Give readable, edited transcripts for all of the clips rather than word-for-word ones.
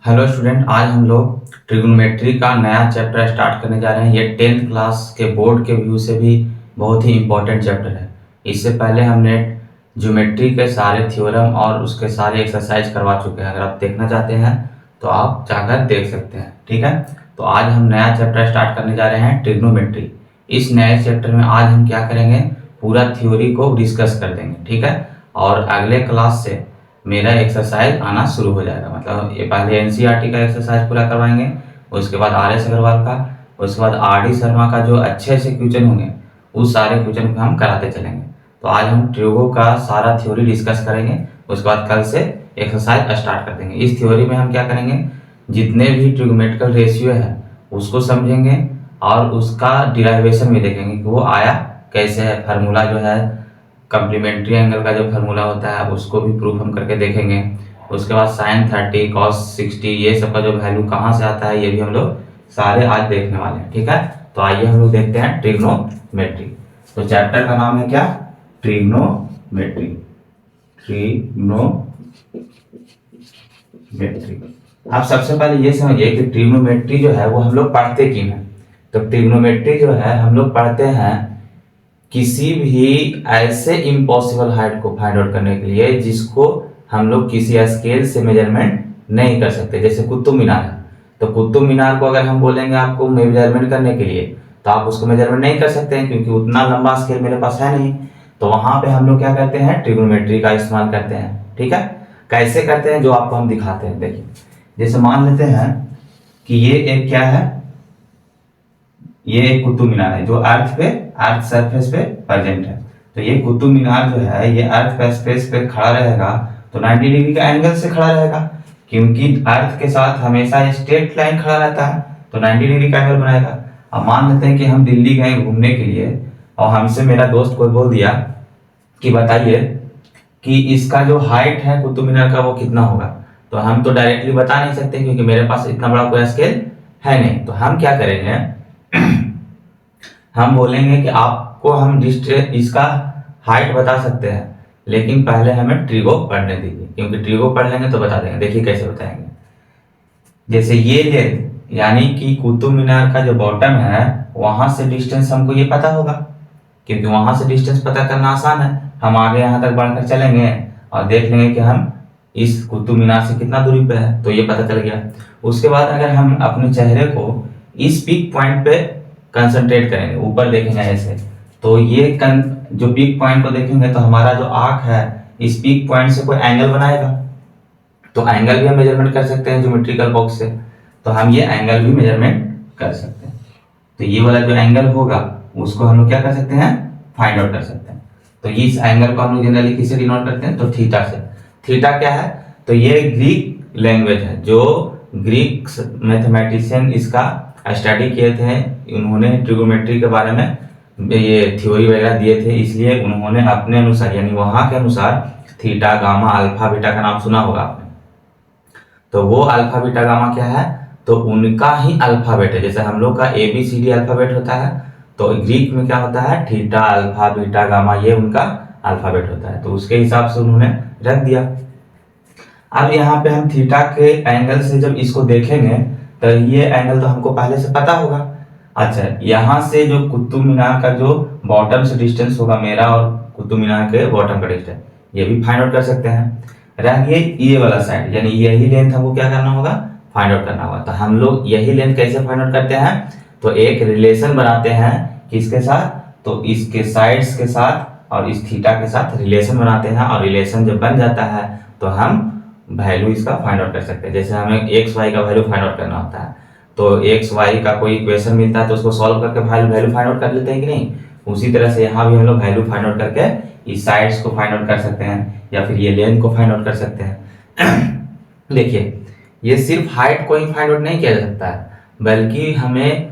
Hello student, आज हम लोग ट्रिग्नोमेट्री का नया चैप्टर स्टार्ट करने जा रहे हैं। ये 10th क्लास के बोर्ड के व्यू से भी बहुत ही इम्पोर्टेंट चैप्टर है। इससे पहले हमने ज्योमेट्री के सारे थ्योरम और उसके सारे एक्सरसाइज करवा चुके हैं। अगर आप देखना चाहते हैं तो आप जाकर देख सकते हैं, ठीक है। तो आज हम नया चैप्टर स्टार्ट करने जा रहे हैं, ट्रिग्नोमेट्री। इस नए चैप्टर में आज हम क्या करेंगे, पूरा थ्योरी को डिस्कस कर देंगे, ठीक है। और अगले क्लास से मेरा एक्सरसाइज आना शुरू हो जाएगा। मतलब ये पहले एनसीईआरटी का एक्सरसाइज पूरा करवाएंगे, उसके बाद आरएस अग्रवाल का, उसके बाद आरडी शर्मा का जो अच्छे से क्वेश्चन होंगे उस सारे क्वेश्चन को हम कराते चलेंगे। तो आज हम ट्रिगो का सारा थ्योरी डिस्कस करेंगे, उसके बाद कल से एक्सरसाइज स्टार्ट कर देंगे। इस थ्योरी में हम क्या करेंगे, जितने भी ट्रिग्नोमेट्रिकल रेशियो है उसको समझेंगे और उसका डिराइवेशन भी देखेंगे कि वो आया कैसे है। फार्मूला जो है कम्प्लीमेंट्री एंगल का जो फार्मूला होता है उसको भी प्रूफ हम करके देखेंगे। उसके बाद साइन 30 कॉस 60 ये सब का जो वैल्यू कहाँ से आता है ये भी हम लोग सारे आज देखने वाले हैं, ठीक है। तो आइए हम लोग देखते हैं ट्रिग्नोमेट्री। तो चैप्टर का नाम है क्या, ट्रिग्नोमेट्री। ट्रिग्नोमेट्री। आप सबसे पहले ये समझिए कि ट्रिग्नोमेट्री जो है वो हम लोग पढ़ते क्यों हैं। तो ट्रिग्नोमेट्री जो है हम लोग पढ़ते हैं किसी भी ऐसे इम्पॉसिबल हाइट को फाइंड आउट करने के लिए जिसको हम लोग किसी स्केल से मेजरमेंट नहीं कर सकते। जैसे कुतुब मीनार है, तो कुतुब मीनार को अगर हम बोलेंगे आपको मेजरमेंट करने के लिए तो आप उसको मेजरमेंट नहीं कर सकते हैं क्योंकि उतना लंबा स्केल मेरे पास है नहीं। तो वहां पे हम लोग क्या करते हैं, ट्रिग्नोमेट्री का इस्तेमाल करते हैं, ठीक है। कैसे करते हैं जो आपको हम दिखाते हैं। देखिए, जैसे मान लेते हैं कि ये एक क्या है, ये एक कुतुब मीनार है जो अर्थ सरफेस पे प्रेजेंट है। तो ये कुतुब मीनार जो है ये अर्थ पे स्पेस पे खड़ा रहेगा तो 90 डिग्री का एंगल से खड़ा रहेगा, क्योंकि अर्थ के साथ हमेशा स्ट्रेट लाइन खड़ा रहता है तो 90 डिग्री का एंगल बनाएगा। अब मान लेते हैं कि हम दिल्ली गए घूमने के लिए और हमसे मेरा दोस्त कोई बोल दिया कि बताइए कि इसका जो हाइट है कुतुब मीनार का वो कितना होगा। तो हम तो डायरेक्टली बता नहीं सकते क्योंकि मेरे पास इतना बड़ा कोई स्केल है नहीं। तो हम क्या करेंगे, हम बोलेंगे कि आपको हम इसका हाइट बता सकते हैं, लेकिन पहले हमें ट्रिगो पढ़ने दीजिए, क्योंकि ट्रिगो पढ़ लेंगे तो बता देंगे। देखिए कैसे बताएंगे। जैसे ये लेंथ यानी कि कुतुब मीनार का जो बॉटम है वहां से डिस्टेंस हमको ये पता होगा, क्योंकि वहां से डिस्टेंस पता करना आसान है। हम आगे यहाँ तक बढ़कर चलेंगे और देख लेंगे कि हम इस कुतुब मीनार से कितना दूरी पे है, तो ये पता चल गया। उसके बाद अगर हम अपने चेहरे को इस पीक पॉइंट पे कंसंट्रेट करेंगे, ऊपर देखेंगे ऐसे, तो ये जो पीक पॉइंट को देखेंगे तो हमारा जो आंख है इस पीक पॉइंट से कोई एंगल बनाएगा। तो एंगल भी हम मेजरमेंट कर सकते हैं ज्योमेट्रिकल बॉक्स से, तो हम ये एंगल भी मेजरमेंट कर सकते हैं। तो ये वाला जो एंगल होगा उसको हम लोग क्या कर सकते हैं, फाइंड आउट कर सकते हैं। तो इस एंगल को हम लोग जनरली किससे डिनोट करते हैं, तो थीटा से। थीटा क्या है, तो ये ग्रीक लैंग्वेज है, जो ग्रीक मैथमेटिशियन इसका स्टडी किए थे। उन्होंने ट्रिगोनोमेट्री के बारे में ये थ्योरी वगैरह दिए थे, इसलिए उन्होंने अपने अनुसार यानी वहां के अनुसार थीटा गामा अल्फा बीटा का नाम सुना होगा आपने। तो वो अल्फा बीटा गामा क्या है, तो उनका ही अल्फाबेट है। जैसे हम लोग का ABCD अल्फाबेट होता है, तो ग्रीक में क्या होता है, थीटा अल्फा बीटा गामा, ये उनका अल्फाबेट होता है। तो उसके हिसाब से उन्होंने रख दिया। अब यहाँ पे हम थीटा के एंगल से जब इसको देखेंगे तो ये एंगल तो हमको पहले से पता होगा। अच्छा, यहाँ से जो कुतुब मीनार का जो बॉटम से डिस्टेंस होगा मेरा और कुतुब मीनार के बॉटम का डिस्टेंस, ये भी फाइंड आउट कर सकते हैं। रह गया ये वाला साइड, यानी यही लेंथ हमको क्या करना होगा, फाइंड आउट करना होगा। तो हम लोग यही लेंथ कैसे फाइंड आउट करते हैं, तो एक रिलेशन बनाते हैं किसके साथ, तो इसके साइड्स के साथ और इस थीटा के साथ रिलेशन बनाते हैं। और रिलेशन जब बन जाता है तो हम वैल्यू इसका फाइंड आउट कर सकते हैं। जैसे हमें एक्स वाई का वैल्यू फाइंड आउट करना होता है, तो एक्स वाई का कोई इक्वेशन मिलता है तो उसको सॉल्व करके वैल्यू फाइंड आउट कर लेते हैं कि नहीं। उसी तरह से यहाँ भी हम लोग वैल्यू फाइंड आउट करके इस साइड्स को फाइंड आउट कर सकते हैं या फिर ये लेंथ को फाइंड आउट कर सकते हैं। देखिए, ये सिर्फ हाइट को ही फाइंड आउट नहीं किया जा सकता है, बल्कि हमें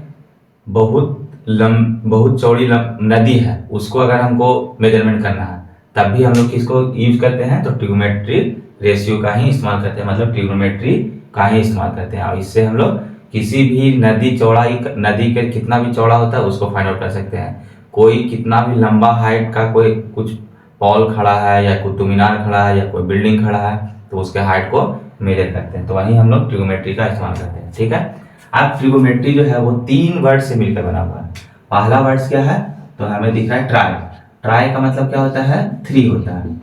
बहुत चौड़ी नदी है उसको अगर हमको मेजरमेंट करना है तब भी हम लोग किसको यूज करते हैं, तो ट्रिग्नोमेट्री रेशियो का ही इस्तेमाल करते हैं, मतलब ट्रिग्नोमेट्री का ही इस्तेमाल करते हैं। और इससे हम लोग किसी भी नदी नदी के कितना भी चौड़ा होता है उसको फाइंड आउट कर सकते हैं। कोई कितना भी लंबा हाइट का कोई कुछ पॉल खड़ा है या कुतुब मीनार खड़ा है या कोई बिल्डिंग खड़ा है तो उसके हाइट को मेजर करते हैं, तो वहीं हम लोग ट्रिगोमेट्री का इस्तेमाल करते हैं। ठीक है, अब ट्रिगोमेट्री जो है वो 3 वर्ड से मिलकर बना हुआ है। पहला वर्ड क्या है, तो हमें दिख रहा है ट्राई। ट्राई का मतलब क्या होता है, 3 होता है।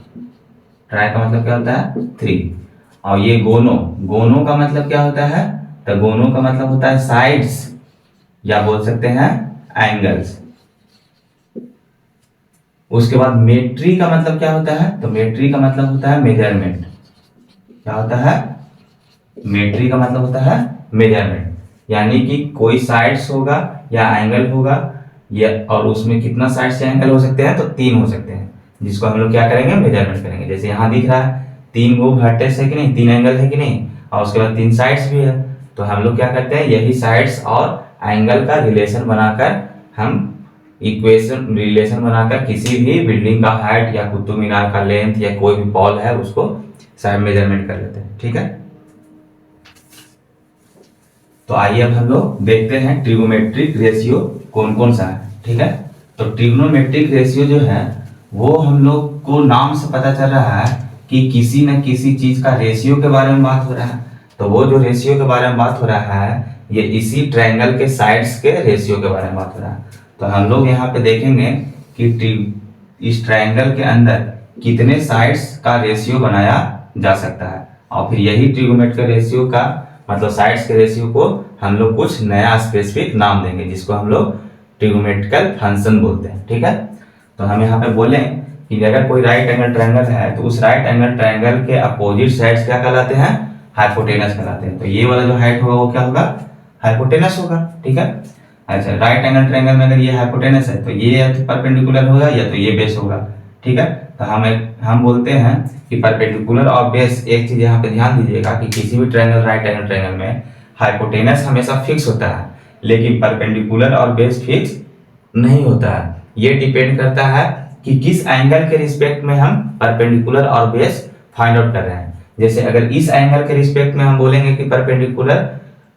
ट्राई का मतलब क्या होता है, 3। और ये गोनो, गोनो का मतलब क्या होता है, तो गोनो का मतलब होता है साइड्स, या बोल सकते हैं एंगल्स। उसके बाद मेट्री का मतलब क्या होता है, तो मेट्री का मतलब होता है मेजरमेंट। क्या होता है, मेट्री का मतलब होता है मेजरमेंट, यानी कि कोई साइड्स होगा या एंगल होगा, या और उसमें कितना साइड्स या एंगल हो सकते हैं, तो 3 हो सकते हैं, जिसको हम लोग क्या करेंगे, मेजरमेंट करेंगे। जैसे यहाँ दिख रहा है 3 वो वर्टेक्स है कि नहीं, 3 एंगल है कि नहीं, और उसके बाद 3 साइड्स भी है। तो हम लोग क्या करते हैं, यही साइड्स और एंगल का रिलेशन बनाकर हम इक्वेशन रिलेशन बनाकर किसी भी बिल्डिंग का हाइट या कुतुब मीनार का लेंथ या कोई भी पॉल है उसको साइड मेजरमेंट कर लेते हैं। ठीक है, तो आइए अब हम लोग देखते हैं ट्रिगोमेट्रिक रेशियो कौन कौन सा है। ठीक है, तो ट्रिग्नोमेट्रिक रेशियो जो है वो हम लोग को नाम से पता चल रहा है कि किसी न किसी चीज का रेशियो के बारे में बात हो रहा है। तो वो जो रेशियो के बारे में बात हो रहा है, ये इसी ट्रायंगल के साइड्स के रेशियो के बारे में बात हो रहा है। तो हम लोग यहाँ पे देखेंगे कि इस ट्रायंगल के अंदर कितने साइड्स का रेशियो बनाया जा सकता है, और फिर यही ट्रिगोमेट्रिक रेशियो का मतलब साइड्स के रेशियो को हम लोग कुछ नया स्पेसिफिक नाम देंगे, जिसको हम लोग ट्रिगोमेट्रिकल फंक्शन बोलते हैं। ठीक है, तो हम यहाँ पे बोले कि अगर कोई राइट एंगल ट्रायंगल है तो उस राइट एंगल ट्रायंगल के अपोजिट साइड्स क्या कहलाते हैं, हाइपोटेनस कहलाते हैं। तो ये वाला जो हाइट होगा वो क्या होगा, हाइपोटेनस होगा। ठीक है, अच्छा राइट एंगल ट्रायंगल में अगर ये हाइपोटेनस है तो ये या तो परपेंडिकुलर होगा या तो ये बेस होगा। ठीक है, तो हम बोलते हैं कि परपेंडिकुलर और बेस, एक चीज यहाँ पे ध्यान दीजिएगा कि किसी भी ट्रायंगल राइट एंगल ट्रायंगल में हाइपोटेनस हमेशा फिक्स होता है, लेकिन परपेंडिकुलर और बेस फिक्स नहीं होता है। ये डिपेंड करता है कि किस एंगल के रिस्पेक्ट में हम परपेंडिकुलर और बेस फाइंड आउट कर रहे हैं। जैसे अगर इस एंगल के रिस्पेक्ट में हम बोलेंगे कि परपेंडिकुलर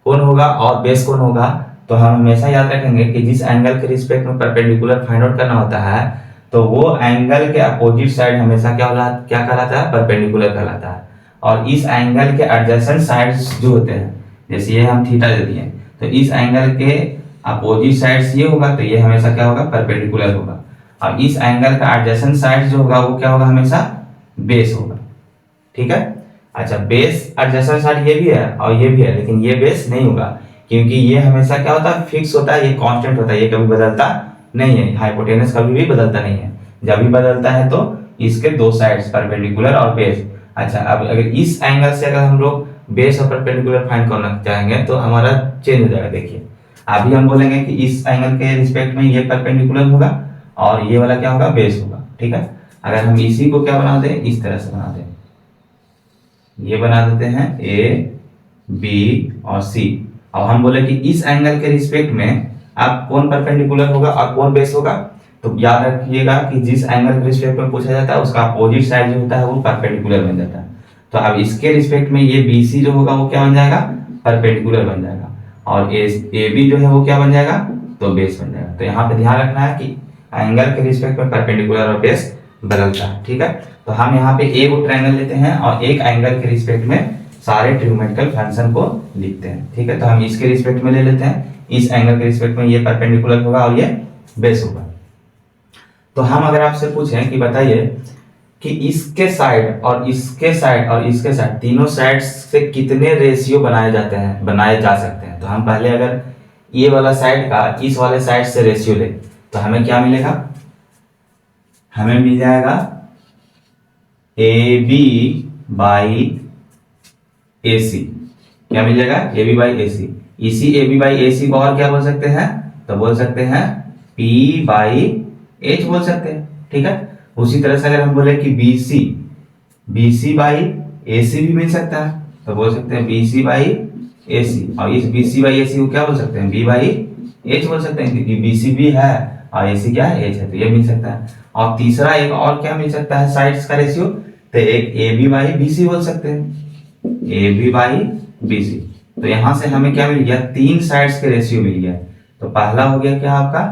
कौन होगा और बेस कौन होगा, तो हम हमेशा याद रखेंगे कि जिस एंगल के रिस्पेक्ट में परपेंडिकुलर फाइंड आउट करना होता है तो वो एंगल के अपोजिट साइड हमेशा क्या कहलाता है, परपेंडिकुलर कहलाता है। और इस एंगल के एडजेसेंट साइड्स जो होते हैं, जैसे ये हम थीटा दे दिए, तो इस एंगल के अपोजिट साइड्स ये होगा तो ये हमेशा क्या होगा, परपेंडिकुलर होगा। और इस एंगल का एडजेसेंट साइड जो होगा वो क्या होगा, हमेशा बेस होगा। ठीक है, अच्छा बेस एडजेसेंट साइड ये भी है और ये भी है, लेकिन ये बेस नहीं होगा क्योंकि ये हमेशा क्या होता है, फिक्स होता है, ये कांस्टेंट होता है, ये कभी बदलता नहीं है। हाइपोटेनस कभी भी बदलता नहीं है, जब भी बदलता है तो इसके दो साइड्स परपेंडिकुलर और बेस। अच्छा अब अगर इस एंगल से अगर हम लोग बेस और परपेंडिकुलर फाइंड करना चाहेंगे तो हमारा चेंज हो जाएगा। देखिए अभी हम बोलेंगे कि इस एंगल के रिस्पेक्ट में ये परपेंडिकुलर होगा और ये वाला क्या होगा, बेस होगा। ठीक है, अगर हम इसी को क्या बना दें, इस तरह से बना दें, ये बना देते हैं ए बी और सी। अब हम बोले कि इस एंगल के रिस्पेक्ट में अब कौन परपेंडिकुलर होगा और कौन बेस होगा, तो याद रखिएगा कि जिस एंगल के रिस्पेक्ट में पूछा जाता है उसका अपोजिट साइड जो होता है वो परपेंडिकुलर बन जाता है। तो अब इसके रिस्पेक्ट में ये बी सी जो होगा वो क्या बन जाएगा, परपेंडिकुलर बन जाएगा, और ए बी जो है वो क्या बन जाएगा, तो बेस बन जाएगा। तो यहाँ पे ध्यान रखना है कि एंगल के रिस्पेक्ट में परपेंडिकुलर और बेस बदलता है। ठीक है, तो हम यहाँ पे ए को ट्रायंगल लेते हैं और एक एंगल के रिस्पेक्ट में सारे ट्रिग्नोमेट्रिकल फंक्शन को लिखते हैं। ठीक है, तो हम इसके रिस्पेक्ट में ले लेते हैं, इस एंगल के रिस्पेक्ट में ये परपेंडिकुलर होगा और ये बेस होगा। तो हम अगर आपसे पूछें कि बताइए कि इसके साइड और इसके साइड और इसके साइड तीनों साइड से कितने रेशियो बनाए जा सकते हैं, तो हम पहले अगर ये वाला साइड का इस वाले साइड से रेशियो ले तो हमें क्या मिलेगा, हमें मिल जाएगा ए बी बाई ए सी। क्या मिल जाएगा, ए बी बाई ए सी। इसी ए बी बाई ए सी को और क्या बोल सकते हैं, तो बोल सकते हैं पी बाई एच बोल सकते हैं। ठीक है, उसी तरह से अगर हम बोले कि बी सी बाई ए सी भी मिल सकता है, तो बोल सकते हैं बी सी बाई ए सी। और इस बी सी बाई ए सी को क्या बोल सकते हैं, बी बाई एच बोल सकते हैं, क्योंकि बी सी बी है और ए सी क्या है, एच है, तो ये मिल सकता है। और तीसरा एक और क्या मिल सकता है साइड्स का रेशियो, तो एक A B by B C बोल सकते हैं, A B by B C. तो यहां से हमें क्या मिल गया, 3 साइड्स के रेशियो मिल गया। तो पहला हो गया क्या आपका,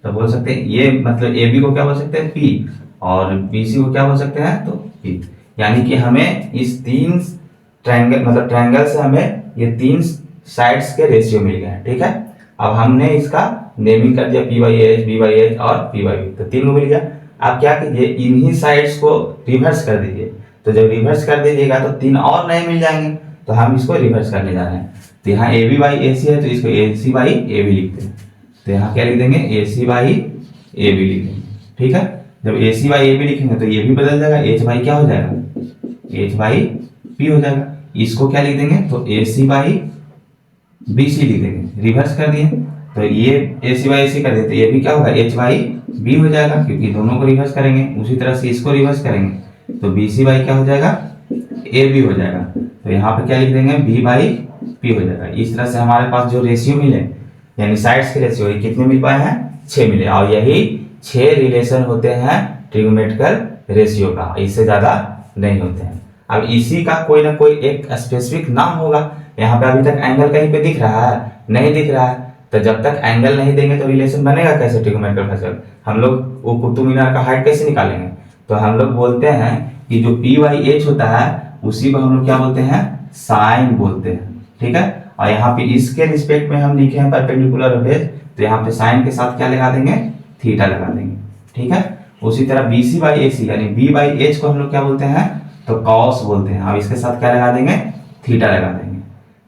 तो बोल सकते हैं ये मतलब ए बी को क्या बोल सकते हैं, पी, और बी सी को क्या बोल सकते हैं, तो पी। यानी कि हमें इस 3 ट्रायंगल मतलब ट्रायंगल से हमें ये 3 साइड्स के रेशियो मिल गए हैं, ठीक है। अब हमने इसका नेमिंग कर दिया P by H, B by H और पी बाई बी, तो 3 मिल गया। आप क्या कीजिए, इन्हीं साइड्स को रिवर्स कर दीजिए। तो जब रिवर्स कर दीजिएगा तो 3 और नए मिल जाएंगे, तो हम इसको रिवर्स करने जा रहे हैं। तो यहाँ ए बी बाई ए सी है, तो इसको ए सी बाई ए बी लिखते हैं। तो यहाँ क्या लिख देंगे, ए सी बाई ए बी लिख देंगे, ठीक है। जब ए सी बाई ए बी लिखेंगे तो ये भी बदल जाएगा, एच बाई क्या हो जाएगा, एच बाई पी हो जाएगा। इसको क्या लिख देंगे, तो ए सी बाई बी सी लिख देंगे, रिवर्स कर दिए। तो ये ए सी बाई ए सी कर दिए, तो ये भी क्या होगा, एच बाई बी हो जाएगा, क्योंकि दोनों को रिवर्स करेंगे। उसी तरह से इसको रिवर्स करेंगे तो बी सी बाई क्या हो जाएगा, ए बी हो जाएगा। तो यहाँ पे क्या लिख देंगे, बी बाई पी हो जाएगा। इस तरह से हमारे पास जो रेशियो मिले, यानी साइड्स के रेशियो, ये कितने मिल पाए हैं, 6 मिले। और यही 6 रिलेशन होते हैं ट्रिग्नोमेट्रिकल रेशियो का, इससे ज्यादा नहीं होते हैं। अब इसी का कोई ना कोई एक स्पेसिफिक नाम होगा। यहाँ पे अभी तक एंगल कहीं पे दिख रहा है, नहीं दिख रहा है। तो जब तक एंगल नहीं देंगे तो रिलेशन बनेगा कैसे ट्रिग्नोमेट्रिकल रेशियो। हम लोग वो कुतुब मीनार का हाइट कैसे निकालेंगे, तो हम लोग बोलते हैं कि जो पी बाई एच होता है उसी को हम लोग क्या बोलते हैं, साइन बोलते हैं, ठीक है। और यहाँ पे इसके रिस्पेक्ट में हम लिखे हैं परपेंडिकुलर बेस, तो यहाँ पे साइन के साथ क्या लगा देंगे, थीटा लगा देंगे, ठीक है। उसी तरह बी सी बाई ए सी यानी बी बाई एच को हम लोग क्या बोलते हैं, तो कॉस बोलते हैं। अब इसके साथ क्या लगा देंगे, थीटा लगा देंगे,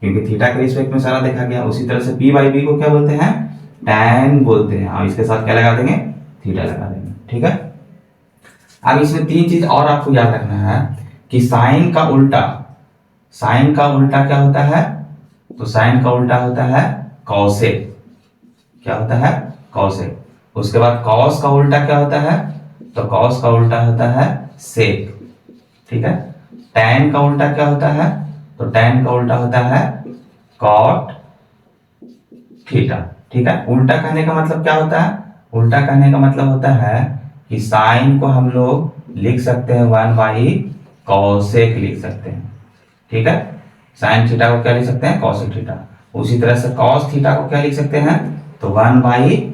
क्योंकि थीटा के रिस्पेक्ट में सारा देखा गया। उसी तरह से पी बाई बी को क्या बोलते हैं, टैन बोलते हैं। और इसके साथ क्या लगा देंगे, थीटा लगा देंगे, ठीक है। अब इसमें 3 चीज और आपको याद रखना है कि साइन का उल्टा, साइन का उल्टा क्या होता है, तो साइन का उल्टा होता है कॉसेक। क्या होता है, कॉसेक। उसके बाद कॉस का उल्टा क्या होता है, तो कॉस का उल्टा होता है सेक, ठीक है। टैन का उल्टा क्या होता है, तो टैन का उल्टा होता है कॉट थीटा, ठीक है। उल्टा कहने का मतलब क्या होता है, उल्टा कहने का मतलब होता है कि साइन को हम लोग लिख सकते हैं 1 बाई कॉसेक लिख सकते हैं, ठीक है। साइन थीटा को क्या लिख सकते हैं, कॉसेक थीटा। उसी तरह से कॉस थीटा को क्या लिख सकते हैं, तो 1 बाई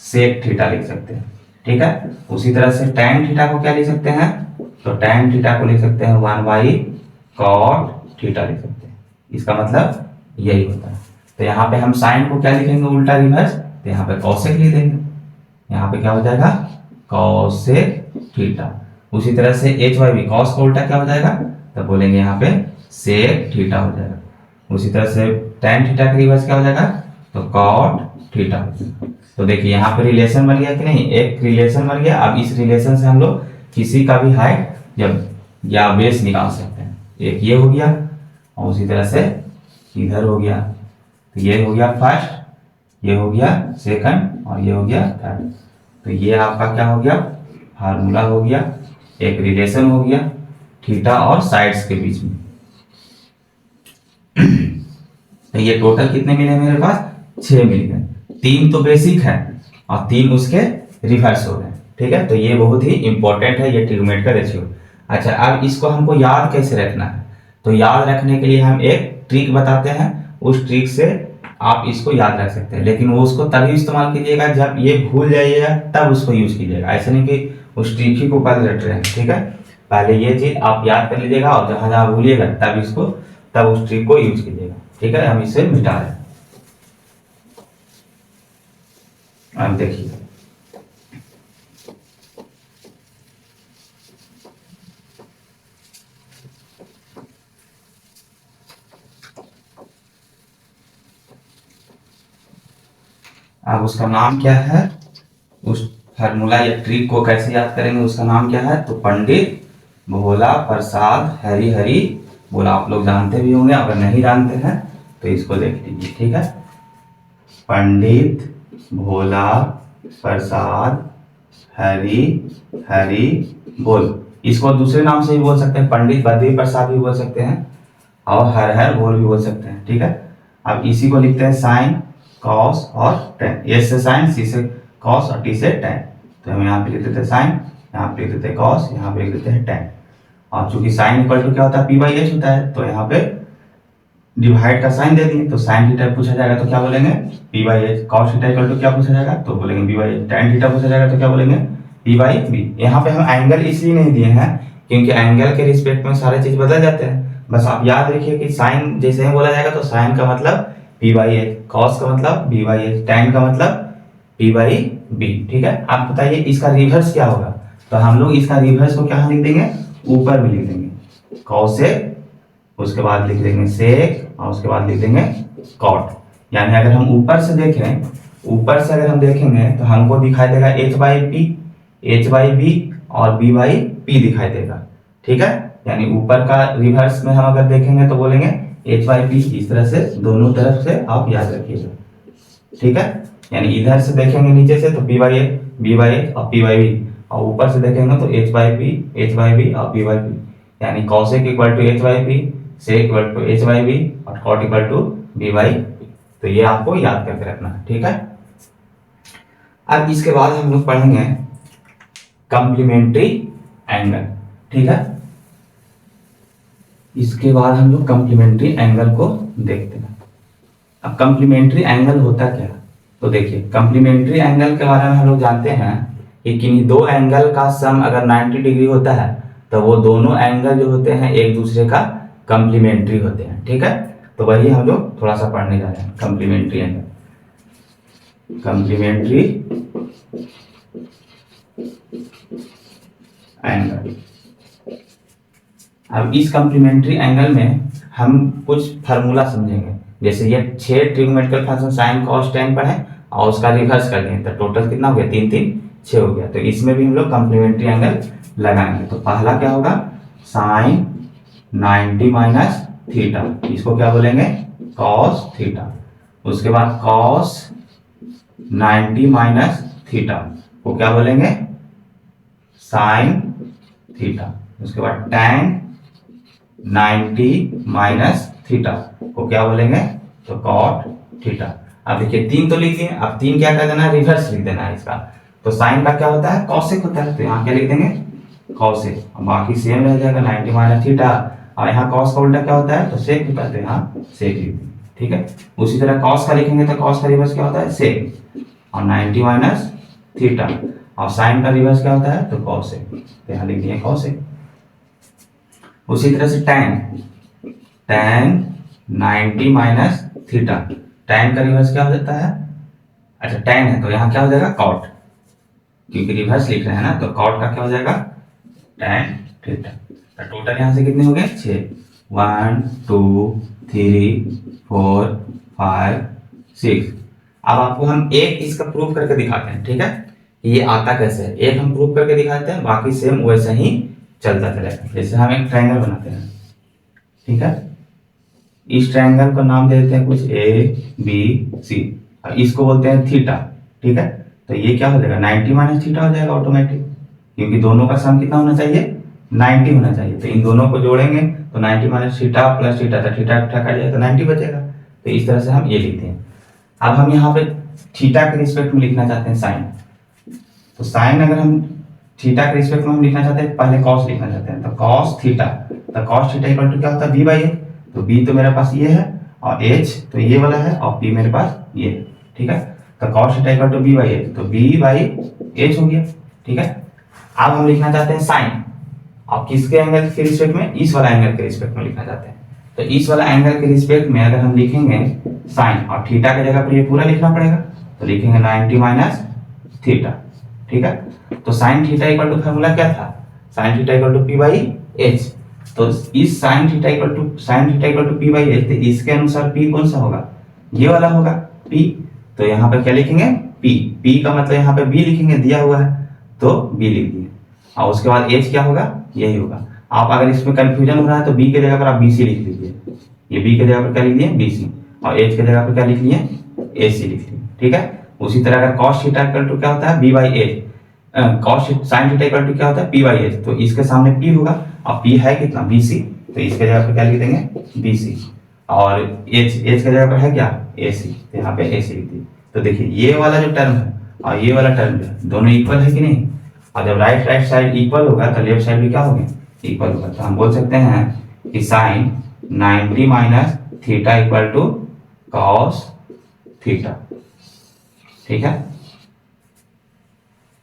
सेक थीटा लिख सकते हैं, ठीक है। उसी तरह से टैन थीटा को क्या लिख सकते हैं, तो टैन थीटा को लिख सकते हैं 1 बाई कॉट थीटा लिख सकते हैं। इसका मतलब यही होता है। तो यहाँ पे हम साइन को क्या लिखेंगे, उल्टा रिवर्स, तो यहाँ पे कॉसेक लिख देंगे। यहाँ पे क्या हो जाएगा, कॉसेक थीटा। उसी तरह से एच वाई बी, कॉस का उल्टा क्या हो जाएगा, तो बोलेंगे यहाँ पे सेक थीटा हो जाएगा। उसी तरह से टैन थीटा का रिवर्स क्या हो जाएगा, तो कॉट थीटा। तो देखिए यहाँ पे रिलेशन बन गया कि नहीं, एक रिलेशन बन गया। अब इस रिलेशन से हम लोग किसी का भी हाइट जब या बेस निकाल सकते हैं। एक ये हो गया और उसी तरह से इधर हो गया। तो ये हो गया फर्स्ट, ये हो गया सेकंड और ये हो गया थर्ड। तो ये आपका क्या हो गया, फार्मूला हो गया, एक रिलेशन हो गया थीटा और साइड्स के बीच में। तो ये टोटल कितने मिले मेरे पास, 6 मिल गए। 3 तो बेसिक है और 3 उसके रिवर्स हो गए, ठीक है। तो ये बहुत ही इंपॉर्टेंट है, ये ट्रिग्नोमेट्रिकल रेशियो। अच्छा, अब इसको हमको याद कैसे रखना है, तो याद रखने के लिए हम एक ट्रिक बताते हैं। उस ट्रिक से आप इसको याद रख सकते हैं, लेकिन वो उसको तभी इस्तेमाल कीजिएगा जब ये भूल जाइएगा, तब उसको यूज कीजिएगा। ऐसा नहीं कि उस ट्रिक ही को पहले रट रहे हैं, ठीक है। पहले ये चीज आप याद कर लीजिएगा और जहां जहां भूलिएगा तब उस ट्रिक को यूज कीजिएगा, ठीक है। हम इसे मिटा रहे हैं। अब देखिए, अब उसका नाम क्या है, उस फार्मूला या ट्रिक को कैसे याद करेंगे, उसका नाम क्या है, तो पंडित भोला प्रसाद हरि हरि बोला। आप लोग जानते भी होंगे, अगर नहीं जानते हैं तो इसको देख लीजिए, ठीक है। पंडित भोला प्रसाद हरि हरि बोल। इसको दूसरे नाम से भी बोल सकते हैं, पंडित बद्री प्रसाद भी बोल सकते हैं और हर हर बोल भी बोल सकते हैं, ठीक है। अब इसी को लिखते हैं साइन कॉस और टेन। ए से साइन, सी से कॉस और टी से टेन। तो हम यहाँ पे लिख देते हैं साइन, यहाँ पे लिख देते हैं कॉस, यहाँ पे लिख देते हैं टेन। और चूंकि साइन इक्वल टू क्या होता है, पी बाई एच होता है, तो यहाँ पे डिवाइड का साइन दे दिए। तो साइन थीटा पूछा जाएगा तो क्या बोलेंगे, P by H. Cos theta equal to क्या पूछा जाएगा, तो बोलेंगे B by H. Tan theta पूछा जाएगा तो क्या बोलेंगे, पी बाई बी। यहाँ पे हम एंगल इसलिए नहीं दिए हैं क्योंकि एंगल के रिस्पेक्ट में सारे चीज बदल जाते हैं। बस आप याद रखिए कि साइन जैसे ही बोला जाएगा तो साइन का मतलब पी बाई एच, कॉस का मतलब बी बाई एच, टैन का मतलब पी बाई बी। ठीक है, आप बताइए इसका रिवर्स क्या होगा? तो हम लोग इसका रिवर्स को क्या लिख देंगे? ऊपर में लिख देंगे कॉसेक, उसके बाद लिख देंगे सेक, और उसके बाद लिख देंगे कॉट। यानी अगर हम ऊपर से देखें, ऊपर से अगर हम देखेंगे तो हमको दिखाई देगा H by P, H by B और बी बाई पी दिखाई देगा। ठीक है, यानी ऊपर का रिवर्स में हम अगर देखेंगे तो बोलेंगे एच बाई पी। इस तरह से दोनों तरफ से आप याद रखिएगा। ठीक है, यानी इधर से देखेंगे नीचे से तो P by A, B by A और पी बाई बी, और ऊपर से देखेंगे तो H by P, H by B और बी बाई पी। यानी cosec equal to H by P, sec equal to H by B और cot equal to B by P. तो ये आपको याद करके रखना है। ठीक है, अब इसके बाद हम लोग पढ़ेंगे कॉम्प्लीमेंट्री एंगल। ठीक है, इसके बाद हम लोग कॉम्प्लीमेंट्री एंगल को देखते हैं। अब कॉम्प्लीमेंट्री एंगल होता क्या? तो देखिए, कॉम्प्लीमेंट्री एंगल के बारे में हम लोग जानते हैं कि किन्हीं दो एंगल का सम अगर 90 डिग्री होता है तो वो दोनों एंगल जो होते हैं एक दूसरे का कॉम्प्लीमेंट्री होते हैं। ठीक है, तो वही हम लोग थोड़ा सा पढ़ने जा रहे हैं, कॉम्प्लीमेंट्री एंगल। कॉम्प्लीमेंट्री एंगल, अब इस कॉम्प्लीमेंट्री एंगल में हम कुछ फार्मूला समझेंगे। जैसे ये 6 trigonometrical function sine cos tan पर है और उसका रिवर्स कर दें तो टोटल कितना हो गया? 3 3 6 हो गया। तो इसमें भी हम लोग कॉम्प्लीमेंट्री एंगल लगाएंगे। तो पहला क्या होगा? साइन 90 माइनस थीटा, इसको क्या बोलेंगे? Cos theta. उसके बाद कॉस 90 माइनस थीटा को क्या बोलेंगे? Sine theta. उसके बाद टैन 90 माइनस थीटा को क्या बोलेंगे? तो कॉट थीटा। अब देखिए 3 तो लिख दिए, अब 3 क्या कर देना है? रिवर्स लिख देना है इसका। तो साइन का क्या होता है? कॉसेक होता है, तो यहाँ क्या लिख देंगे? कॉसेक। बाकी सेम रह जाएगा 90 माइनस थीटा, और यहाँ कॉस का उल्टा क्या होता है? तो सेक होता है, तो यहाँ सेक लिख देंगे। ठीक है, उसी तरह कॉस का लिखेंगे तो कॉस का रिवर्स क्या होता है? सेक, और 90 माइनस थीटा, और साइन का रिवर्स क्या होता है? तो कॉसेक, तो यहाँ लिख दिए कॉसेक। उसी तरह से tan, tan 90 minus theta, tan का रिवर्स क्या हो जाता है? अच्छा टैन है तो यहाँ क्या हो जाएगा? कॉट, क्योंकि रिवर्स लिख रहे हैं ना, तो कॉट का क्या हो जाएगा? Tan theta. तो टोटल यहाँ से कितने हो गए? 6, 1 2 3 4 5 6। अब आपको हम एक इसका प्रूफ करके दिखाते हैं। ठीक है, ये आता कैसे है, एक हम प्रूफ करके दिखाते हैं, बाकी सेम वैसे ही चलता चलेगा। जैसे हम एक ट्रायंगल बनाते हैं। ठीक है, इस ट्रायंगल का नाम दे देते हैं कुछ ए बी सी, और इसको बोलते हैं थीटा। ठीक है, तो ये क्या हो जाएगा? 90 माइनस थीटा हो जाएगा ऑटोमेटिक, क्योंकि दोनों का सम कितना होना चाहिए? 90 होना चाहिए। तो इन दोनों को जोड़ेंगे तो 90 माइनस थीटा प्लस थीटा, तो थीटा कट जाएगा तो 90 बचेगा। तो इस तरह से हम ये लिखते हैं। अब हम यहाँ पे थीटा के रिस्पेक्ट में लिखना चाहते हैं साइन, तो साइन अगर हम थीटा के रिस्पेक्ट में हम लिखना चाहते हैं, पहले कॉस लिखना चाहते हैं, तो कॉस थीटा, तो कॉस थीटा इक्वल टू क्या होता है? बी बाई ए। तो बी तो मेरे पास ये है, और एच तो ये वाला है, और पी मेरे पास ये है। ठीक है, तो cos theta equal to B by H, तो बी बाई एच हो गया। ठीक है, अब हम लिखना चाहते हैं साइन, और किसके एंगल के रिस्पेक्ट में? इस वाला एंगल के रिस्पेक्ट में लिखना चाहते हैं। तो इस वाला एंगल के रिस्पेक्ट में अगर हम लिखेंगे साइन, और थीटा की जगह पर ये पूरा लिखना पड़ेगा, तो लिखेंगे 90 माइनस थीटा। ठीक है, तो sine theta equal to formula क्या था? Sine theta equal to P by H. तो इस sine theta equal to P by H, तो इसके अनुसार पी कौन सा होगा? ये वाला होगा पी। तो यहाँ पर क्या लिखेंगे? पी। पी का मतलब यहाँ पे बी लिखेंगे, दिया हुआ है तो बी लिख दिए, और उसके बाद एच क्या होगा? यही होगा। आप अगर इसमें कंफ्यूजन हो रहा है तो बी के जगह पर आप बी सी लिख लीजिए। ये बी के जगह पर क्या लिख दिए? बी सी, और एच के जगह पर क्या लिख लिए? ए सी लिख लिए। ठीक है, उसी तरह अगर कॉस थीटा इक्वल टू क्या होता है? B by H, cos sine theta equal to क्या होता है? P by H. तो इसके सामने पी होगा, और पी है कितना? बी सी, तो इसके जगह पर क्या लिख देंगे? बी सी, और एच के जगह पर है क्या? ए सी, तो यहाँ पे ए सी लिख दिए। तो देखिए ये वाला जो टर्म है और ये वाला टर्म है, दोनों इक्वल है कि नहीं? और जब राइट साइड इक्वल होगा तो लेफ्ट साइड भी क्या होगा? इक्वल होगा। तो हम बोल सकते हैं कि sine 90 minus theta equal to cos theta. ठीक है,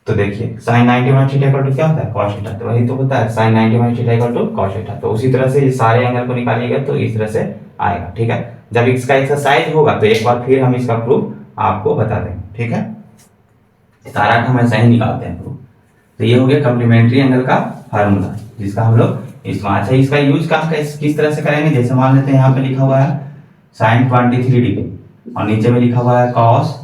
तो देखिए sine 90 minus theta equal to क्या होता है कॉस थीटा, तो वही तो होता है sine 90 minus theta equal to cos theta. तो उसी तरह से ये सारे एंगल को निकालिएगा तो इस तरह से आएगा। ठीक है, जब इसका एक्सरसाइज होगा तो एक बार फिर हम इसका प्रूफ आपको बता देंगे। ठीक है, सारा हम ऐसा ही निकालते हैं प्रूफ। तो ये हो गया कम्प्लीमेंट्री एंगल का फार्मूला जिसका हम लोग इस्तेमाल। अच्छा, इसका यूज कहाँ किस तरह से करेंगे, जैसे मान लेते हैं यहाँ पे लिखा हुआ है साइन 23 डिग्री और नीचे में लिखा हुआ है कॉस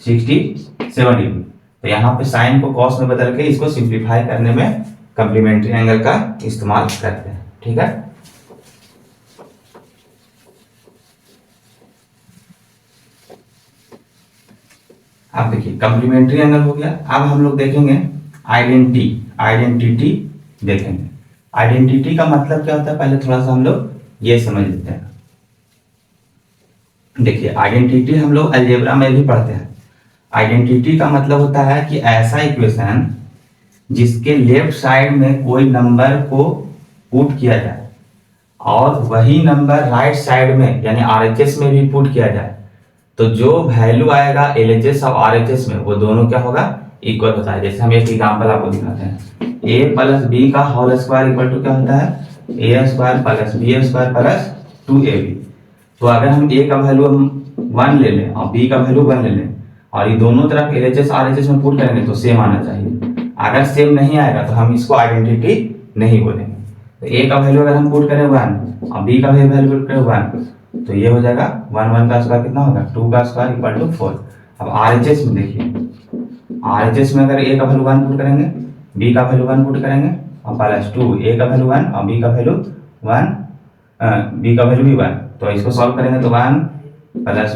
67 डिग्री। तो यहाँ पे साइन को कॉस में बदल के इसको सिंप्लीफाई करने में कम्प्लीमेंट्री एंगल का इस्तेमाल करते हैं। ठीक है, अब देखिए कम्प्लीमेंट्री एंगल हो गया। अब हम लोग देखेंगे आइडेंटिटी देखेंगे। आइडेंटिटी का मतलब क्या होता है पहले थोड़ा सा हम लोग ये समझ लेते हैं। देखिए आइडेंटिटी हम लोग अलजेब्रा में भी पढ़ते हैं। आइडेंटिटी का मतलब होता है कि ऐसा इक्वेशन जिसके लेफ्ट साइड में कोई नंबर को पुट किया जाए और वही नंबर राइट साइड में यानी आरएचएस में भी पुट किया जाए तो जो वैल्यू आएगा एलएचएस और आरएचएस में वो दोनों क्या होगा इक्वल होता है। जैसे हम एक एग्जांपल आपको दिखाते हैं, ए प्लस बी का होल स्क्वायर इक्वल टू क्या होता है A square plus B square plus 2ab। तो अगर हम ए का वैल्यू हम 1 ले लें और बी का वैल्यू 1 ले लें और ये दोनों तरफ एलएचएस आरएचएस में पुट करेंगे तो सेम आना चाहिए। अगर सेम नहीं आएगा तो हम इसको आइडेंटिटी नहीं बोलेंगे। तो ए का वैल्यू अगर हम पुट करें 1 और बी का वैल्यू पुट करें 1 तो ये हो जाएगा 1 का स्क्वायर कितना होगा 2 का स्क्वायर इक्वल टू 4। अब आरएचएस में देखिए, आरएचएस में अगर ए का वैल्यू 1 पुट करेंगे, बी का वैल्यू 1 पुट करेंगे और प्लस 2, ए का वैल्यू 1 और बी का वैल्यू 1, बी का वैल्यू भी 1, तो इसको सॉल्व करेंगे तो 1 प्लस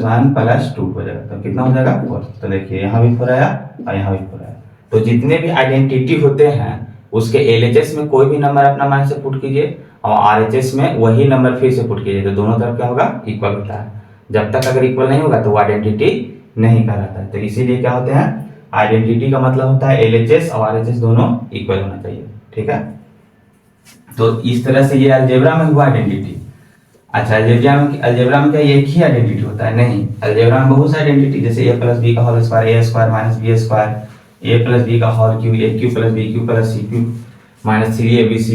2 हो जाएगा। तो कितना हो जाएगा 4। तो देखिए यहाँ भी 4 आया और यहाँ भी 4 आया। तो जितने भी आइडेंटिटी होते हैं उसके एलएचएस में कोई भी नंबर अपना मान से पुट कीजिए और आरएचएस में वही नंबर फिर से पुट कीजिए तो दोनों तरफ क्या होगा इक्वल होता है। जब तक अगर इक्वल नहीं होगा तो वो आइडेंटिटी नहीं कहलाता है। तो इसीलिए क्या होते हैं आइडेंटिटी का मतलब होता है एलएचएस और आरएचएस दोनों इक्वल होना चाहिए। ठीक है, तो इस तरह से ये अलजेब्रा में हुआ आइडेंटिटी। अच्छा, अलजेब्रा में क्या एक ही आइडेंटिटी होता है? नहीं, अलजेब्रा में बहुत सारी आइडेंटिटी, जैसे ए प्लस बी का whole square A square minus B square, A plus B का whole cube A cube plus B cube plus C cube minus 3abc,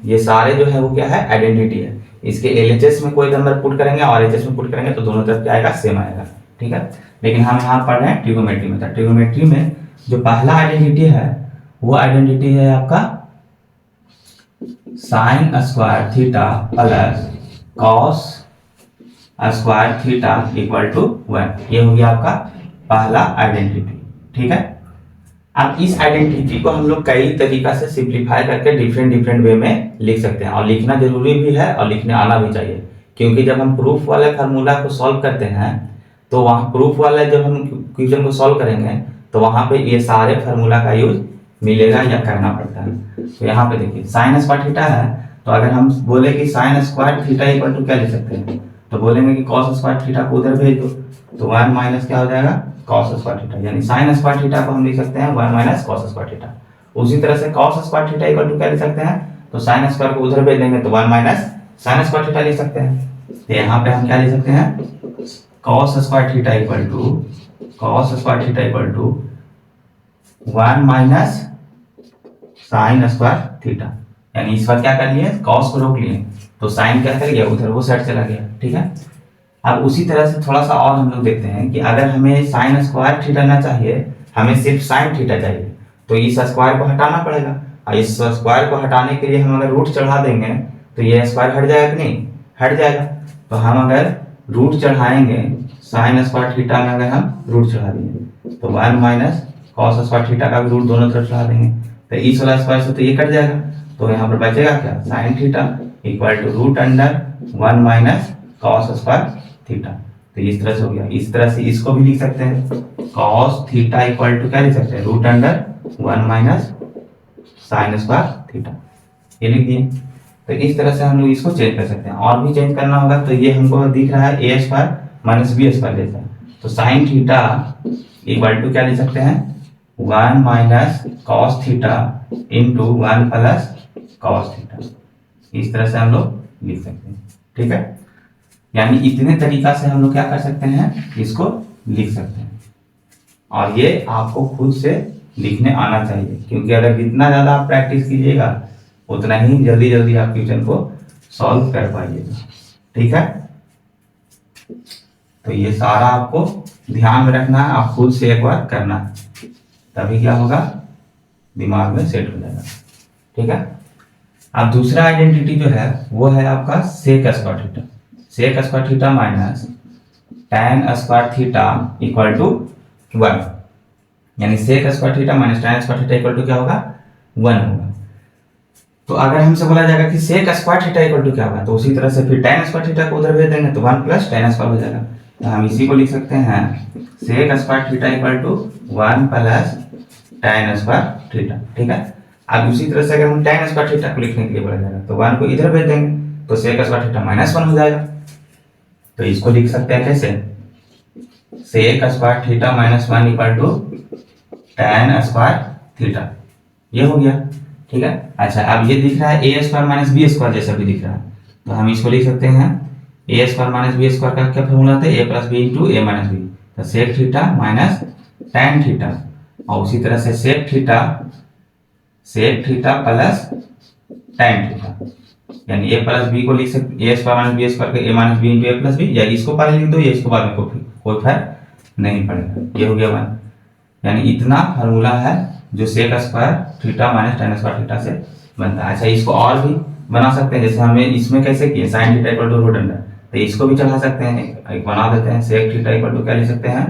ये सारे जो है वो क्या है आइडेंटिटी है। इसके एलएचएस में कोई नंबर पुट करेंगे और आरएचएस में पुट करेंगे तो दोनों तरफ क्या आएगा सेम आएगा। ठीक है, लेकिन हम यहाँ पढ़ रहे हैं ट्रिगोनोमेट्री में। ट्रिगोनोमेट्री में जो पहला आइडेंटिटी है वो आइडेंटिटी है आपका sine square theta plus cos square theta equal to 1। ये हो गया आपका पहला आइडेंटिटी। ठीक है, अब इस आइडेंटिटी को हम लोग कई तरीका से सिंप्लीफाई करके डिफरेंट वे में लिख सकते हैं और लिखना जरूरी भी है और लिखने आना भी चाहिए, क्योंकि जब हम प्रूफ वाले फार्मूला को सॉल्व करते हैं तो वहाँ प्रूफ वाला जब हम क्वेश्चन को सॉल्व करेंगे तो वहाँ पे ये सारे फार्मूला का यूज मिलेगा या करना पड़ता है। तो यहाँ पे देखिए साइन स्क्वायर थीटा है, तो अगर हम बोले कि sine square theta equal to क्या लिख सकते हैं, तो बोलेंगे कि कॉस स्क्वायर थीटा को उधर भेज दो तो 1 माइनस क्या हो जाएगा कॉस स्क्वायर थीटा, यानी साइन स्क्वायर थीटा को हम लिख सकते हैं 1 माइनस कॉस स्क्वायर थीटा। उसी तरह से cos square theta equal to क्या लिख सकते हैं, तो साइन स्क्वायर को उधर भेज देंगे तो 1 माइनस साइन स्क्वायर थीटा लिख सकते हैं। तो यहाँ पे हम क्या लिख सकते हैं cos square theta equal to 1 minus sine square theta, यानी इस बार क्या कर लिए कॉस को रोक लिए तो साइन क्या कर गया उधर वो साइड चला गया। ठीक है, अब उसी तरह से थोड़ा सा और हम लोग देखते हैं कि अगर हमें साइन स्क्वायर थीटा ना चाहिए, हमें सिर्फ साइन थीटा चाहिए, तो इस स्क्वायर को हटाना पड़ेगा और इस स्क्वायर को हटाने के लिए हम अगर रूट चढ़ा देंगे तो ये स्क्वायर हट जाएगा कि नहीं, हट जाएगा। तो हम अगर रूट चढ़ाएंगे साइन स्क्वायर थीटा में, अगर हम रूट चढ़ा देंगे तो 1 माइनस कॉस स्क्वायर थीटा का भी रूट दोनों तरफ चढ़ा देंगे तो इस वाला स्क्वायर से तो ये कट जाएगा, तो यहाँ पर बचेगा क्या sine theta equal to root under 1 minus cos square theta. तो इस तरह से हो गया। इस तरह से इसको भी लिख सकते हैं कॉस थीटा इक्वल टू क्या लिख सकते हैं root under 1 minus sine square theta, ये लिख दिए। तो इस तरह से हम लोग इसको चेंज कर सकते हैं। और भी चेंज करना होगा तो ये हमको दिख रहा है A square minus B square जैसा, तो साइन थीटा इक्वल टू क्या लिख सकते हैं 1 minus cos theta into 1 plus cos theta, इस तरह से हम लोग लिख सकते हैं। ठीक है, यानी इतने तरीका से हम लोग क्या कर सकते हैं इसको लिख सकते हैं और ये आपको खुद से लिखने आना चाहिए, क्योंकि अगर जितना ज़्यादा आप प्रैक्टिस कीजिएगा उतना ही जल्दी जल्दी आप क्वेश्चन को सॉल्व कर पाइएगा। ठीक है, तो ये सारा आपको ध्यान में रखना है, आप खुद से एक बार करना है, तभी क्या होगा, दिमाग में सेट हो जाएगा। ठीक है, अब दूसरा आइडेंटिटी जो है वो है आपका sec square theta. Sec square theta minus tan square theta equal to 1, यानी sec square theta minus tan square theta equal to क्या होगा, 1 होगा। तो अगर हमसे बोला जाएगा कि sec square theta equal to क्या होगा, तो उसी तरह से फिर tan स्क्वायर थीटा को उधर भेज देंगे तो 1 प्लस tan स्क्वायर हो जाएगा। तो हम इसी को लिख सकते हैं sec square theta equal to 1 plus tan square theta. ठीक है, अब उसी तरह से अगर हम tan स्क्वायर थीटा को लिखने के लिए बोला जाएगा तो 1 को इधर भेज देंगे तो सेक स्क्वायर थीटा माइनस 1 हो जाएगा। तो इसको लिख सकते हैं कैसे, sec square theta minus 1 equal to tan square theta, ये हो गया। ठीक है, अच्छा अब ये दिख रहा है A square minus B square जैसा भी दिख रहा है, तो हम इसको लिख सकते हैं A square minus B square का क्या फॉर्मूला था, A plus B into A minus B, तो sec theta minus tan theta, और उसी तरह से sec theta plus tan theta, यानी ए प्लस बी को लिख सकते, A square minus B square का A minus B into A plus B, या इसको पहले लिख दो या इसको बाद में कोई फर्क नहीं पड़ेगा। ये हो गया 1, यानी इतना फार्मूला है जो sec square theta minus tan square theta से बनता है। अच्छा इसको और भी बना सकते हैं, जैसे हमने इसमें कैसे किए sine theta equal to root under, तो इसको भी चढ़ा सकते हैं, एक बना देते हैं सेक थीटा इक्वल टू क्या लिख सकते हैं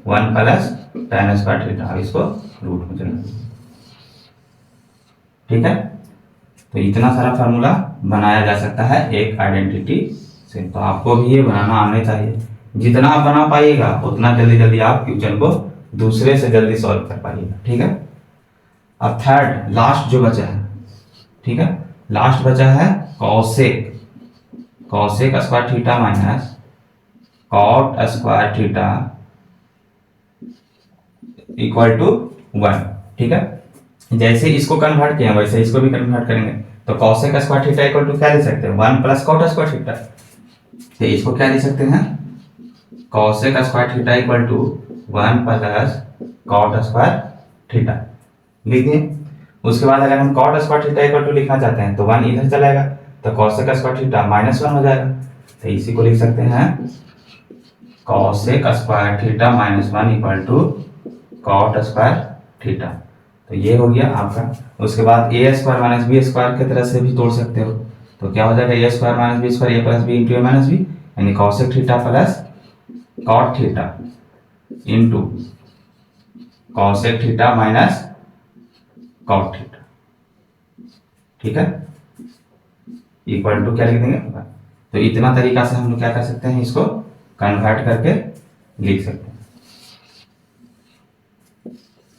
1 प्लस tan स्क्वायर थीटा, अब इसको रूट में चढ़ा। ठीक है, तो इतना सारा फार्मूला बनाया जा सकता है एक आइडेंटिटी से, तो आपको भी ये बनाना आने चाहिए। जितना आप बना पाइएगा उतना जल्दी जल्दी आप क्वेश्चन को दूसरे से जल्दी सॉल्व कर पाइएगा। ठीक है, अब थर्ड लास्ट जो बचा है, ठीक है, लास्ट बचा है cosec square theta minus cot square theta equal to 1। ठीक है, जैसे इसको कन्वर्ट किया वैसे इसको भी कन्वर्ट करेंगे, तो cosec square theta equal to क्या ले सकते हैं 1 प्लस कॉट स्क्वायर थीटा, तो इसको क्या ले सकते हैं cosec square theta equal to 1 plus cot square theta लिख दिए। उसके बाद अगर हम cot square theta equal to लिखना चाहते हैं तो 1 इधर चलाएगा, तो कॉसेक स्क्वायर थीटा माइनस 1 हो जाएगा, तो इसी को लिख सकते हैं cosec square theta minus 1 equal to cot square theta, तो ये हो गया आपका। उसके बाद A square minus B square की तरह से भी तोड़ सकते हो, तो क्या हो जाएगा A square minus B square A plus B into A minus B, यानी cosec theta plus cot theta into cosec theta minus cot theta. ठीक है, इक्वल टू क्या लिख देंगे, तो इतना तरीका से हम लोग क्या कर सकते हैं, इसको कन्वर्ट करके लिख सकते हैं।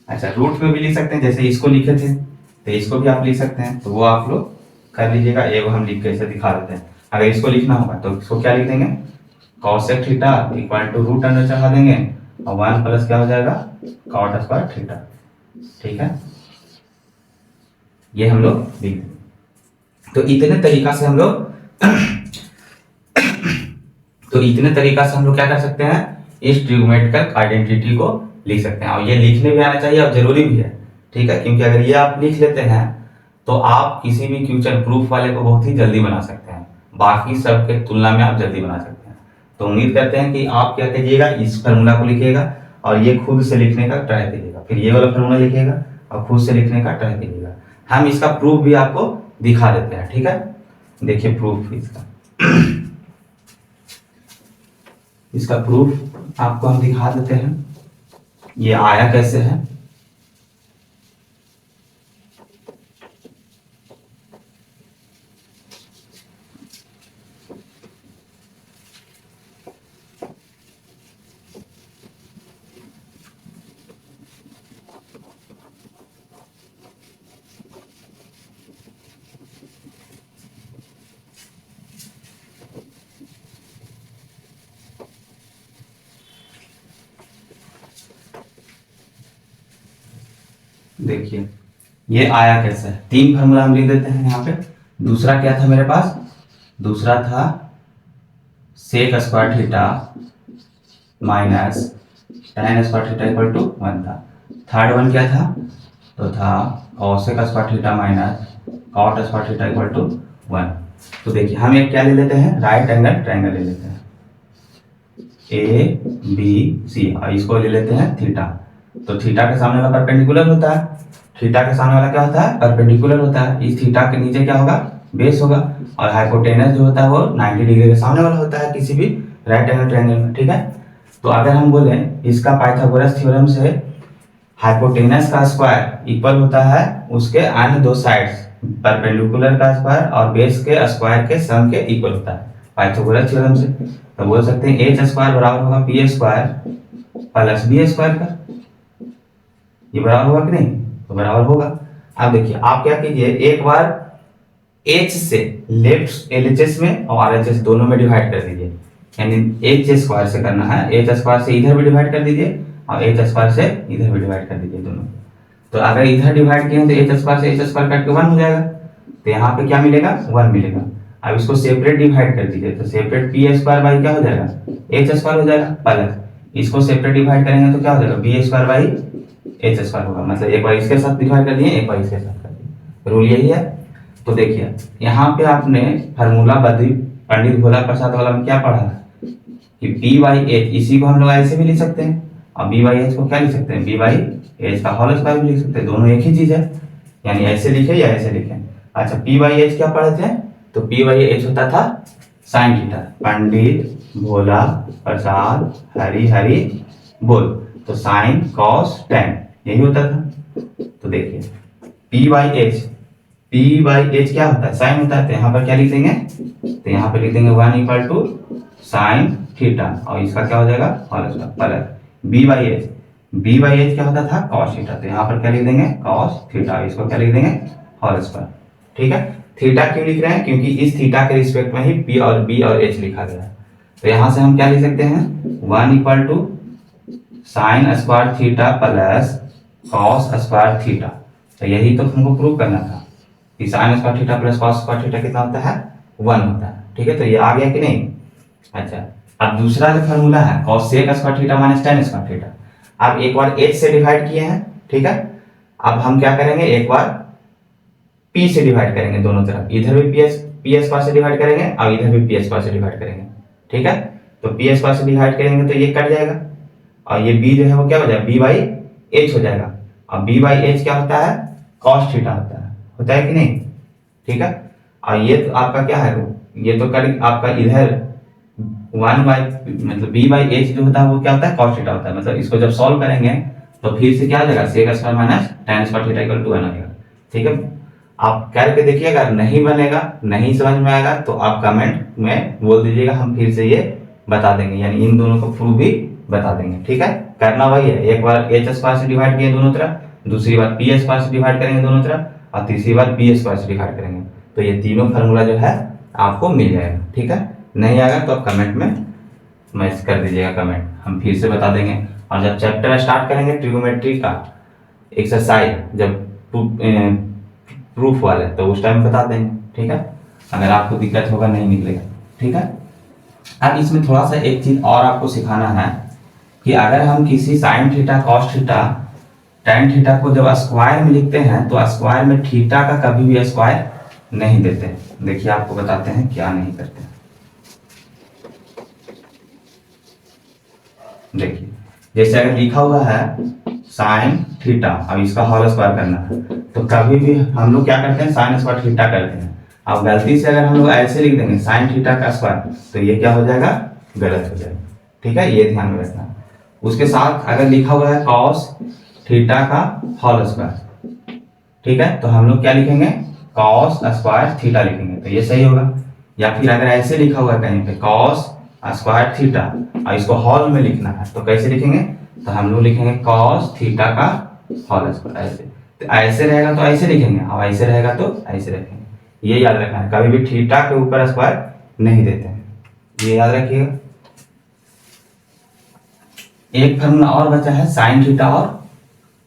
अच्छा रूट में भी लिख सकते हैं, जैसे इसको लिखे थे तो इसको भी आप लिख सकते हैं, तो वो आप लोग कर लीजिएगा, एगो हम लिख के ऐसे दिखा देते हैं। अगर इसको लिखना होगा तो इसको क्या लिख देंगे cosec theta equal to root under चढ़ा देंगे, और 1 प्लस क्या हो जाएगा कॉट स्क्वायर थीटा। ठीक है, ये हम लोग लिख देंगे। तो इतने तरीका से हम लोग क्या कर सकते हैं, इस ट्रिग्नोमेट्रिकल आइडेंटिटी को लिख सकते हैं, और ये लिखने भी आना चाहिए और जरूरी भी है। ठीक है, क्योंकि अगर ये आप लिख लेते हैं तो आप किसी भी क्वेश्चन प्रूफ वाले को बहुत ही जल्दी बना सकते हैं, बाकी सब के तुलना में आप जल्दी बना सकते हैं। तो उम्मीद करते हैं कि आप क्या कीजिएगा, इस फार्मूला को लिखिएगा और ये खुद से लिखने का ट्राई कीजिएगा, फिर ये वाला फार्मूला लिखिएगा और खुद से लिखने का ट्राई कीजिएगा। हम इसका प्रूफ भी आपको दिखा देते हैं। ठीक है, देखिए प्रूफ इसका प्रूफ आपको हम दिखा देते हैं, ये आया कैसे है। देखिए ये आया कैसे है, 3 फार्मूला हम लिख देते हैं यहाँ पे। दूसरा क्या था मेरे पास, दूसरा था sec square theta minus tan square theta equal to 1 था। थर्ड वन क्या था, तो था cosec square theta minus cot square theta equal to 1। तो देखिए हम एक क्या ले लेते हैं, राइट एंगल ट्रायंगल ले लेते हैं ABC और इसको ले लेते हैं थीटा। तो थीटा के सामने वाला परपेंडिकुलर होता है, थीटा के सामने वाला क्या होता है, परपेंडिकुलर होता है। इस थीटा के नीचे क्या होगा, बेस होगा, और हाइपोटेनस जो होता है वो 90 डिग्री के सामने वाला होता है किसी भी राइट एंगल ट्रायंगल में। ठीक है, तो अगर हम बोले इसका पाइथागोरस थ्योरम से हाइपोटेनस का स्क्वायर इक्वल होता है उसके अन्य दो साइड्स परपेंडिकुलर का स्क्वायर और बेस के स्क्वायर के सम के इक्वल होता है पाइथागोरस थ्योरम से, तो बोल सकते हैं एच स्क्वायर बराबर होगा P square plus B square का। ये बराबर होगा कि नहीं, तो बराबर होगा। अब देखिए आप क्या कीजिए, एक बार एच से लेफ्ट एलएचएस में और आरएचएस दोनों में डिवाइड कर दीजिए, यानी एच स्क्वायर से करना है, एच स्क्वायर से इधर भी डिवाइड कर दीजिए और एच स्क्वायर से इधर भी डिवाइड कर दीजिए दोनों। तो अगर इधर डिवाइड किए तो एच स्क्वायर से एच स्क्वायर काट के 1 हो जाएगा, तो यहाँ पे क्या मिलेगा, 1 मिलेगा। अब इसको सेपरेट डिवाइड कर दीजिए, तो सेपरेट पी स्क्वायर बाई क्या हो जाएगा, एच स्क्वायर हो जाएगा, प्लस इसको सेपरेट डिवाइड करेंगे तो क्या हो जाएगा, B square by H square होगा। मतलब एक बार इसके साथ डिवाइड कर दिए, एक बार इसके साथ कर दिए, रूल यही है। तो देखिए यहाँ पे आपने फार्मूला पंडित भोला प्रसाद वाला में क्या पढ़ा है कि बी बाई एच, इसी को हम लोग ऐसे भी लिख सकते हैं, और बी बाई एच को क्या लिख सकते हैं, बी बाई एच का होल स्क्वायर भी लिख सकते हैं, दोनों एक ही चीज है, यानी ऐसे लिखे या ऐसे लिखे। अच्छा पी बाई एच क्या पढ़े थे, तो पी बाई एच होता था साइन थीटा, पंडित भोला प्रसाद हरी हरी बोल, तो साइन कॉस टेन यही होता था। तो देखिए पी बाई एच क्या होता है, साइन होता है, तो यहाँ पर क्या लिख देंगे, तो यहाँ पे लिख देंगे 1 इक्वल टू साइन थीटा और इसका क्या हो जाएगा whole square plus B by H क्या होता था कॉस थीटा, तो यहाँ पर क्या लिख देंगे कॉस थीटा, इसको क्या लिख देंगे होल स्क्वायर। ठीक है, थीटा क्यों लिख रहे हैं, क्योंकि इस थीटा के रिस्पेक्ट में ही पी और बी और एच लिखा गया है। तो यहाँ से हम क्या लिख सकते हैं, 1 equal to sine square theta plus cos square theta. तो यही तो हमको प्रूव करना था कि sine square theta plus cos square theta कितना होता है, 1 होता है। ठीक है, तो ये आ गया कि नहीं। अच्छा अब दूसरा जो फॉर्मूला है cosec square theta minus tan square theta, आप एक बार एच से डिवाइड किए हैं, ठीक है, अब हम क्या करेंगे, एक बार पी से डिवाइड करेंगे दोनों तरफ, इधर भी पी स्क्वायर से डिवाइड करेंगे और इधर भी पी स्क्वायर से डिवाइड करेंगे। ठीक है, तो पी स्क्वायर से डिवाइड करेंगे तो ये कट जाएगा और ये बी जो है वो क्या हो जाएगा, बी बाई एच हो जाएगा, और बी बाई एच क्या होता है, कॉस थीटा होता है कि नहीं। ठीक है, और ये तो आपका क्या है, ये तो कर आपका इधर 1 बाई मतलब बी बाई एच जो होता है वो क्या होता है, कॉस थीटा होता है। मतलब इसको जब सॉल्व करेंगे तो फिर से क्या हो जाएगा, sec square minus tan square theta equal to 1 हो जाएगा। ठीक है, आप करके देखिएगा, अगर नहीं बनेगा, नहीं समझ में आएगा तो आप कमेंट में बोल दीजिएगा, हम फिर से ये बता देंगे, यानी इन दोनों को प्रूफ भी बता देंगे। ठीक है, करना वही है, एक बार एच स्क्वायर से डिवाइड किए दोनों तरफ, दूसरी बार पी स्क्वायर से डिवाइड करेंगे दोनों तरफ, और तीसरी बार बी स्क्वायर से डिवाइड करेंगे, तो ये तीनों फार्मूला जो है आपको मिल जाएगा। ठीक है, नहीं आएगा तो आप कमेंट में मैच कर दीजिएगा, कमेंट हम फिर से बता देंगे। और जब चैप्टर स्टार्ट करेंगे ट्रिगोमेट्री का एक्सरसाइज, जब प्रूफ वाले, तो उस टाइम बता देंगे। ठीक है, अगर आपको दिक्कत होगा नहीं निकलेगा। ठीक है, अब इसमें थोड़ा सा एक चीज और आपको सिखाना है कि अगर हम किसी sine theta cos theta tan theta को जब स्क्वायर में लिखते हैं तो स्क्वायर में थीटा का कभी भी स्क्वायर नहीं देते। देखिए आपको बताते हैं क्या नहीं करते। देखिए जैसे अगर लिखा हुआ है साइन थीटा, अब इसका होल स्क्वायर करना है, तो कभी भी हम लोग क्या करते हैं, साइन स्क्वायर थीटा करते हैं। अब गलती से अगर हम लोग ऐसे लिख देंगे साइन थीटा का स्क्वायर, तो ये क्या हो जाएगा, गलत हो जाएगा। ठीक है, ये ध्यान में रखना। उसके साथ अगर लिखा हुआ है कॉस थीटा का होल स्क्वायर, ठीक है, तो हम लोग क्या लिखेंगे, कॉस स्क्वायर थीटा लिखेंगे, तो ये सही होगा। या फिर अगर ऐसे लिखा हुआ है कहीं पे कॉस स्क्वायर थीटा और इसको हॉल में लिखना है, तो कैसे लिखेंगे, तो हम लोग लिखेंगे कॉस थीटा का होल स्क्वायर। ऐसे तो ऐसे रहेगा तो ऐसे लिखेंगे, और ऐसे रहेगा तो ऐसे रखेंगे। ये याद रखना है, कभी भी थीटा के ऊपर स्क्वायर नहीं देते हैं, ये याद रखिएगा। एक फॉर्मूला और बचा है साइन थीटा और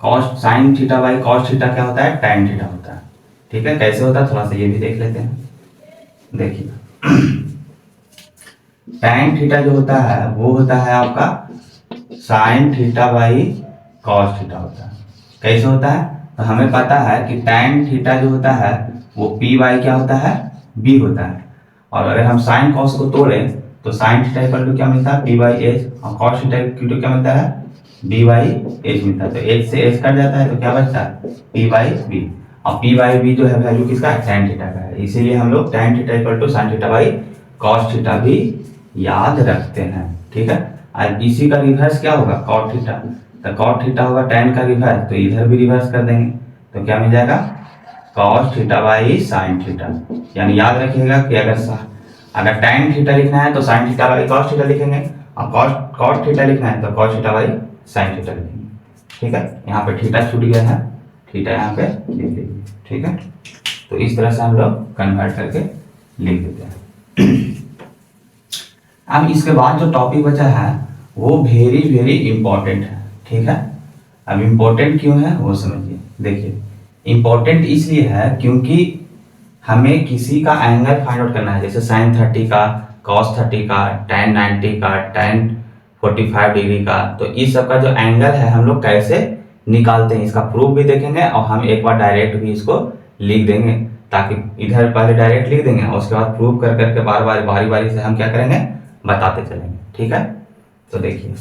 cos, sine theta by cos theta क्या होता है, टैन थीटा होता है। ठीक है, कैसे होता है थोड़ा सा ये भी देख लेते हैं। देखिए टैन थीटा जो होता है वो होता है आपका sign theta by cos theta होता है। कैसे होता है, तो हमें पता है कि tan थीटा जो होता है वो पी बाई क्या होता है, बी होता है। और अगर हम साइन कॉस को तोड़ें तो साइन थीटा इक्वल टू क्या मिलता है, पी बाई एच, और कॉस थीटा इक्वल टू क्या मिलता है, बी बाई एच मिलता है। तो एच से एच कट जाता है तो क्या बचता है, पी बाई बी। और पी बाई बी जो है वैल्यू किसका है, tan थीटा का है। इसीलिए हम लोग tan theta equal to sine theta by cos theta भी याद रखते हैं। ठीक है, और इसी का रिवर्स क्या होगा, कॉट थीटा। तो कॉट थीटा होगा tan का रिवर्स, तो इधर भी रिवर्स कर देंगे तो क्या मिल जाएगा, cos theta by sine theta. यानी याद रखिएगा कि अगर tan थीटा लिखना है तो sine theta by cos theta लिखेंगे, और कॉस थीटा लिखना है तो cos theta by sine theta लिखेंगे। ठीक है, यहाँ पे थीटा छूट गया है, थीटा यहाँ पे लिख लीजिए। ठीक है, तो इस तरह से हम लोग कन्वर्ट करके लिख देते हैं। अब इसके बाद जो टॉपिक बचा है वो वेरी वेरी इंपॉर्टेंट है। ठीक है, अब इंपॉर्टेंट क्यों है वो समझिए। देखिए, इंपॉर्टेंट इसलिए है क्योंकि हमें किसी का एंगल फाइंड आउट करना है, जैसे साइन 30 का, कॉस 30 का, tan 90 का, tan 45 डिग्री का। तो इस सब का जो एंगल है हम लोग कैसे निकालते हैं इसका प्रूफ भी देखेंगे, और हम एक बार डायरेक्ट भी इसको लिख देंगे, ताकि इधर पहले डायरेक्ट लिख देंगे और उसके बाद प्रूफ कर करके बार बार बारी बारी से हम क्या करेंगे, बताते चलेंगे। ठीक है, तो देखिए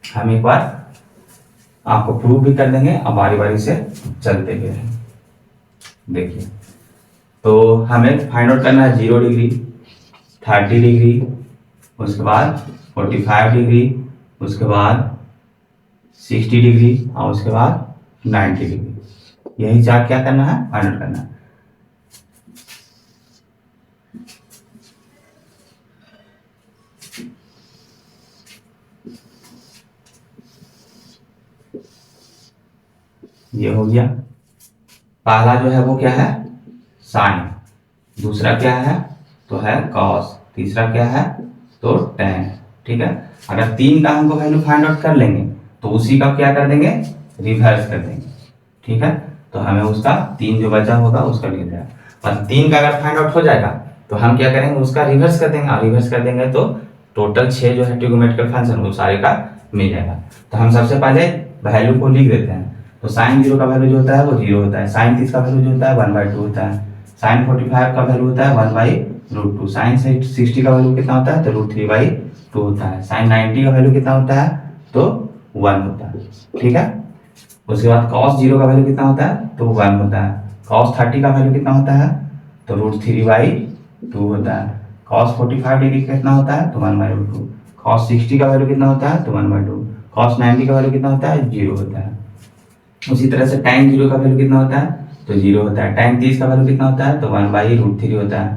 हम एक बार आपको प्रूफ भी कर देंगे और बारी बारी से चलते भी रहेंगे। देखिए, तो हमें फाइंड आउट करना है 0 डिग्री, 30 डिग्री, उसके बाद 45 डिग्री, उसके बाद 60 डिग्री, और उसके बाद 90 डिग्री। यही चार क्या करना है, फाइंड आउट करना है। ये हो गया, पहला जो है वो क्या है, साइन, दूसरा क्या है तो है कॉस, तीसरा क्या है तो tan। ठीक है, अगर 3 का हमको वैल्यू फाइंड आउट कर लेंगे तो उसी का क्या कर देंगे, रिवर्स कर देंगे। ठीक है, तो हमें उसका 3 जो बचा होगा उसका मिल जाएगा। और 3 का अगर फाइंड आउट हो जाएगा तो हम क्या करेंगे, उसका रिवर्स कर देंगे, और रिवर्स कर देंगे तो टोटल 6 जो है ट्रिग्नोमेट्रिकल फंक्शन वो सारे का मिल जाएगा। तो हम सबसे पहले वैल्यू को लिख देते हैं। तो साइन 0 का वैल्यू जो होता है वो 0 होता है, साइन 30 का वैल्यू जो होता है 1/2 होता है, साइन 45 का वैल्यू होता है 1/√2, साइन 60 का वैल्यू कितना होता है तो √3/2 होता है, साइन 90 का वैल्यू कितना होता है तो 1 होता है। ठीक है, उसके बाद cos 0 का वैल्यू कितना होता है तो 1 होता है, cos 30 का वैल्यू कितना होता है तो √3/2 होता है, cos 45 डिग्री कितना होता है तो 1/√2, cos 60 का वैल्यू कितना होता है तो 1/2, cos 90 का वैल्यू कितना होता है 0 होता है। उसी तरह से tan 0 का वैल्यू कितना होता है तो 0 होता है, tan 30 का वैल्यू कितना होता है तो 1/√3 होता है,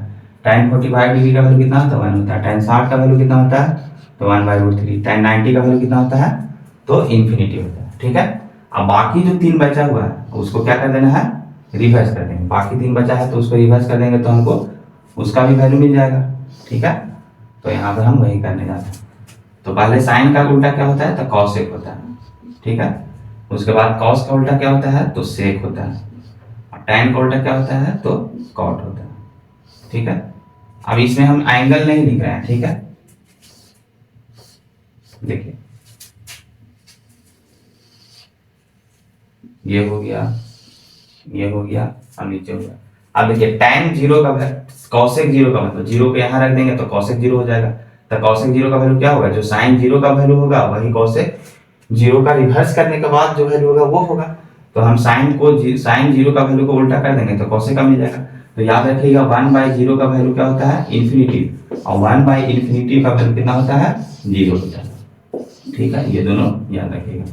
tan 45 डिग्री का वैल्यू कितना होता है 1 होता है, tan 60 का वैल्यू कितना होता है तो 1/√3, tan 90 का वैल्यू कितना होता है तो इन्फिनिटी होता है। ठीक है, अब बाकी जो 3 बचा हुआ है उसको क्या कर देना है, रिवर्स कर देंगे। बाकी 3 बचा है तो उसको रिवर्स कर देंगे तो हमको उसका भी वैल्यू मिल जाएगा। ठीक है, तो यहाँ पर हम वही करने जाते हैं। तो पहले साइन का उल्टा क्या होता है तो कॉस सेक होता है। ठीक है, उसके बाद कॉस का उल्टा क्या होता है तो सेक होता है, और tan का उल्टा क्या होता है तो कॉट होता है। ठीक है, अब इसमें हम एंगल नहीं लिख रहे हैं। ठीक है, देखिए ये हो गया, ये हो गया, अब नीचे हो गया। अब देखिए tan 0 का कॉसेक 0 का मतलब 0 पे यहाँ रख देंगे तो कॉसेक 0 हो जाएगा। तो कॉसेक 0 का वैल्यू क्या होगा, जो साइन 0 का वैल्यू होगा वही कॉसेक 0 का रिवर्स करने के बाद जो वैल्यू होगा वो होगा। तो हम साइन 0 का वैल्यू को उल्टा कर देंगे तो कॉसेक का मिल जाएगा। तो याद रखिएगा 1/0 का वैल्यू क्या होता है इन्फिनिटी, और 1/∞ का वैल्यू कितना होता है 0 होता है। ठीक है, ये दोनों याद रखिएगा।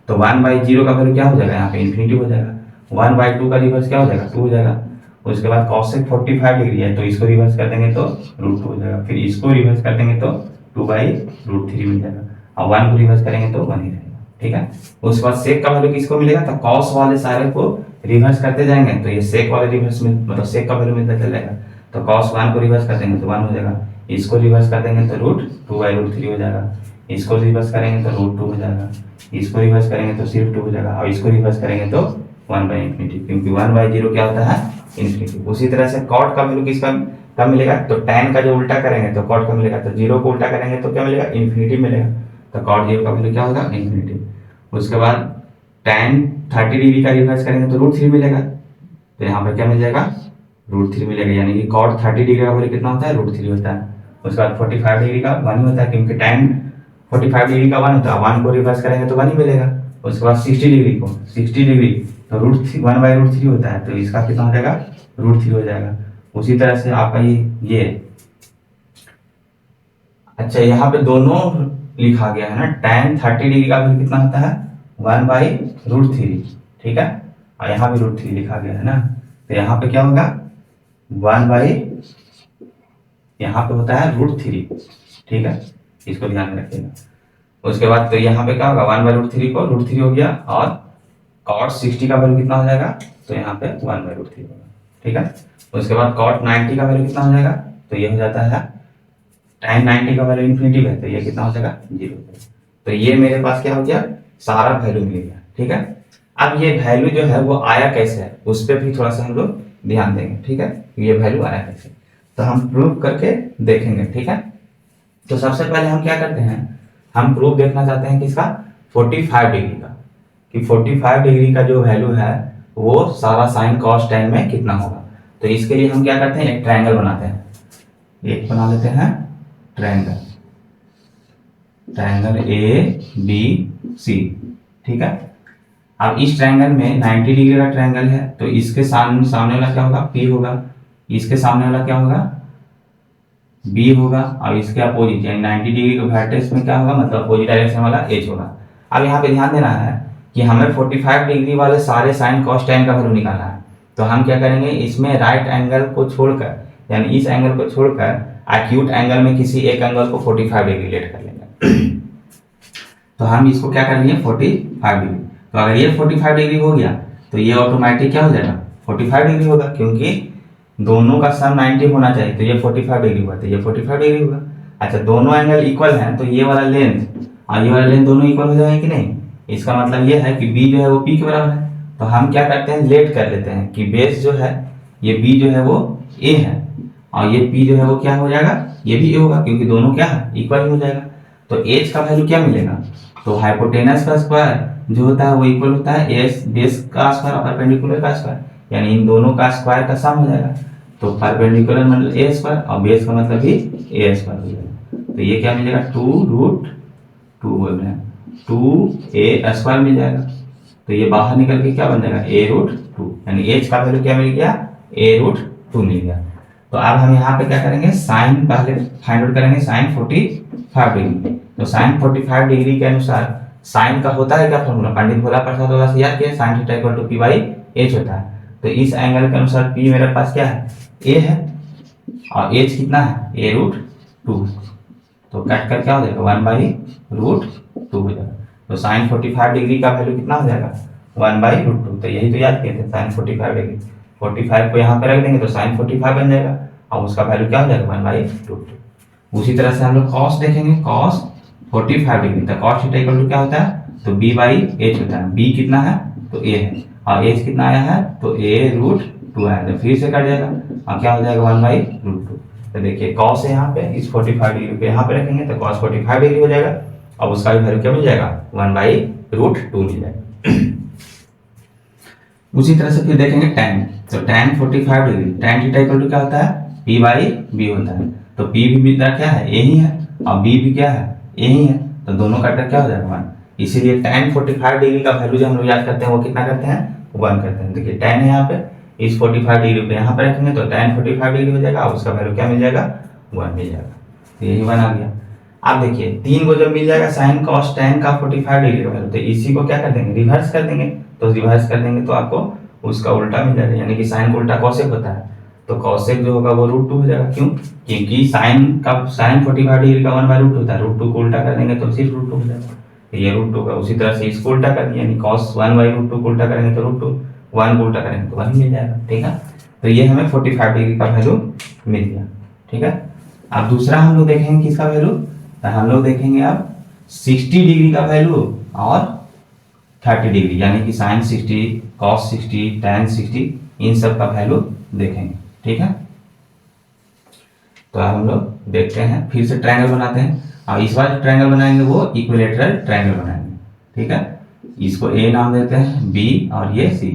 तो 1/0 का वैल्यू क्या हो जाएगा, यहाँ पे इन्फिनिटी हो जाएगा, 1/2 का रिवर्स क्या हो जाएगा 2 हो जाएगा। उसके बाद कॉसेक 45 डिग्री है तो इसको रिवर्स कर देंगे तो √2 हो जाएगा, फिर इसको रिवर्स कर देंगे तो 2/√3 मिल जाएगा, और 1 को रिवर्स करेंगे तो 1 ही रहेगा। ठीक है, उसके बाद सेक का वैल्यू किसको मिलेगा तो कॉस वाले सारे को रिवर्स करते जाएंगे तो ये सेक वाले रिवर्स में मतलब सेक का वैल्यू मिलता चल जाएगा। तो cos 1 को रिवर्स कर देंगे तो 1 हो जाएगा, इसको रिवर्स कर देंगे तो √2/√3 हो जाएगा, इसको रिवर्स करेंगे तो √2 हो जाएगा, इसको रिवर्स करेंगे तो सिर्फ 2 हो जाएगा, और इसको रिवर्स करेंगे तो 1/∞, क्योंकि 1/0 क्या होता है इन्फिनिटी। उसी तरह से कॉट का वैल्यू किसका कब मिलेगा तो tan का जो उल्टा करेंगे तो कॉट का मिलेगा, तो 0 को उल्टा करेंगे तो क्या मिलेगा इन्फिनिटी मिलेगा। तो cot 0 का वैल्यू क्या होगा इन्फिनिटी। उसके बाद tan 30 डिग्री का रिवर्स करेंगे तो √3 मिलेगा, तो यहाँ पर क्या मिल जाएगा, √3 मिलेगा, यानी कि cot 30 डिग्री का वैल्यू कितना होता है, √3 होता है। उसके बाद 45 डिग्री का 1 होता है, क्योंकि tan 45 डिग्री का 1 होता है, 1 को रिवर्स करेंगे तो 1 ही मिलेगा। उसके बाद 60 डिग्री को 60 डिग्री तो √1/√3 होता है, तो इसका कितना हो जाएगा, √3 हो जाएगा। उसी तरह से आपका ये अच्छा यहाँ पे दोनों लिखा गया है ना, tan 30 डिग्री का भी कितना होता है, 1/√3, ठीक है, और यहाँ भी √3 लिखा गया है ना, तो यहाँ पे क्या होगा, 1 यहाँ पे होता है √3, ठीक है, इसको ध्यान में रखिएगा। उसके बाद तो यहाँ पे क्या होगा, 1/√3 को √3 हो गया, और cot 60 का वैल्यू कितना हो जाएगा, तो यहाँ पे 1/√3 होगा, ठीक है। उसके बाद cot 90 का वैल्यू कितना हो जाएगा, तो ये हो जाता है tan 90 का वैल्यू इन्फिनिटी है, तो ये कितना हो जाएगा, 0 हो जाएगा। तो ये मेरे पास क्या हो गया, सारा वैल्यू मिल गया, ठीक है। अब ये वैल्यू जो है वो आया कैसे है, उस पर भी थोड़ा सा हम लोग ध्यान देंगे, ठीक है, ये वैल्यू आया कैसे, तो हम प्रूव करके देखेंगे, ठीक है। तो सबसे पहले हम क्या करते हैं, हम प्रूफ देखना चाहते हैं किसका, 45 डिग्री का, कि 45 डिग्री का जो वैल्यू है वो सारा साइन कॉस tan में कितना होगा। तो इसके लिए हम क्या करते हैं, एक ट्रायंगल बनाते हैं, एक बना लेते हैं ट्रायंगल ABC, ठीक है। अब इस ट्रायंगल में 90 डिग्री का ट्रायंगल है, तो इसके सामने वाला क्या होगा, P होगा, इसके सामने वाला क्या होगा, B होगा, और इसके अपोजिट यानी 90 डिग्री के वर्टेक्स में क्या होगा, मतलब अपोजिट डायरेक्शन वाला H होगा। अब यहाँ पे ध्यान देना है कि हमें 45 डिग्री वाले सारे साइन कॉस tan का वैल्यू निकालना है, तो हम क्या करेंगे, इसमें राइट एंगल को छोड़कर, यानी इस एंगल को छोड़कर एक्यूट एंगल में किसी एक एंगल को 45 डिग्री लेट कर लेंगे। तो हम इसको क्या कर लिए, 45 डिग्री, तो अगर ये 45 डिग्री हो गया तो ये ऑटोमेटिक क्या हो जाएगा, 45 डिग्री होगा, क्योंकि दोनों का सम 90 होना चाहिए, तो ये 45 डिग्री हुआ, तो ये 45 डिग्री होगा। अच्छा, दोनों एंगल इक्वल हैं, तो ये वाला लेंथ और ये वाला लेंथ दोनों इक्वल हो जाएंगे कि नहीं, इसका मतलब ये है कि बी जो है वो पी के बराबर है। तो हम क्या करते हैं, लेट कर लेते हैं कि बेस जो है ये बी जो है वो ए है, और ये पी जो है वो क्या हो जाएगा, ये भी ए होगा, क्योंकि दोनों क्या है, इक्वल हो जाएगा। तो एच का वैल्यू क्या मिलेगा, तो हाइपोटेनस का स्क्वायर जो होता है वो इक्वल होता है एस बेस का स्क्वायर और परपेंडिकुलर का स्क्वायर, यानी इन दोनों का स्क्वायर का सम हो जाएगा। तो परपेंडिकुलर मतलब ए स्क्वायर और बेस का मतलब भी ए स्क्वायर हो जाएगा। तो ये क्या मिलेगा, 2√2 बोल रहे हैं, 2a स्क्वायर मिल जाएगा। तो ये बाहर निकल के क्या बन जाएगा, a√2, यानी एच का वैल्यू क्या मिल गया, a√2 मिल गया। तो अब हम यहाँ पे क्या करेंगे, साइन पहले फाइंड आउट करेंगे, साइन 45 डिग्री। तो साइन 45 डिग्री के अनुसार साइन का होता है क्या फॉर्मूला, पंडित भोला प्रसाद वाला से याद किया, sign theta equal to p/h होता है। तो इस एंगल के अनुसार p मेरे पास क्या है, a है, और h कितना है, a√2, तो कट कर क्या हो जाएगा, 1/√2 हो जाएगा। तो साइन 45 डिग्री का वैल्यू कितना हो जाएगा, 1/√2। तो यही तो याद किए थे, साइन 45 डिग्री, 45 को यहाँ पे रख देंगे तो साइन 45 बन जाएगा, और उसका वैल्यू क्या हो जाएगा, 1/√2। उसी तरह से हम लोग कॉस देखेंगे, कॉस 45 डिग्री, तो कॉस थीटा इक्वल टू क्या होता है, तो b/h होता है। b कितना है, तो a है, और h कितना आया है, तो a√2 आया, तो फिर से कट जाएगा और क्या हो जाएगा, 1/√2। तो देखिए कॉस है यहाँ पे, इस 45 डिग्री पे यहाँ पे रखेंगे तो कॉस 45 डिग्री हो जाएगा, और उसका भी वैल्यू क्या मिल जाएगा, 1/√2 मिल जाएगा। उसी तरह से फिर देखेंगे tan, तो tan 45 degree, tan theta equal to क्या होता है, p/b होता है। तो p भी मिलता क्या है, a ही है, और b भी क्या है, a ही है, तो दोनों का क्या हो जाएगा, 1। इसीलिए tan 45 डिग्री का वैल्यू जो हम लोग याद करते हैं वो कितना करते हैं, 1 करते हैं। देखिए tan है यहाँ पे, इस 45 डिग्री पे यहाँ पे रखेंगे तो tan 45 डिग्री हो जाएगा, और उसका वैल्यू क्या मिल जाएगा, 1 मिल जाएगा। तो यही 1 आ गया। अब देखिए 3 को जब मिल जाएगा साइन कॉस tan का 45 डिग्री का वैल्यू, तो इसी को क्या कर देंगे, रिवर्स कर देंगे। तो रिवर्स कर देंगे तो आपको उसका उल्टा मिल जाएगा, यानी कि साइन का उल्टा कॉसेक होता है, तो कॉसेक जो होगा वो √2 हो जाएगा। क्यों, क्योंकि साइन 45 डिग्री का 1/√2 होता है, √2 को उल्टा कर देंगे तो सिर्फ √2 हो जाएगा, तो ये √2 का। उसी तरह से इसको उल्टा कर दिया, यानी कॉस 1/√2 को उल्टा करेंगे तो √2, 1 को उल्टा करेंगे तो 1 मिल जाएगा, ठीक है। तो ये हमें 45 डिग्री का वैल्यू मिल गया, ठीक है। अब दूसरा हम लोग देखेंगे किसका वैल्यू, तो हम लोग देखेंगे अब 60 डिग्री का वैल्यू और 30 डिग्री, यानी कि साइन 60, कॉस 60, tan 60, इन सब का वैल्यू देखेंगे, ठीक है। तो अब हम लोग देखते हैं, फिर से ट्रायंगल बनाते हैं, और इस बार जो ट्रायंगल बनाएंगे वो इक्विलेटरल ट्रायंगल बनाएंगे, ठीक है। इसको ए नाम देते हैं, बी और ये सी।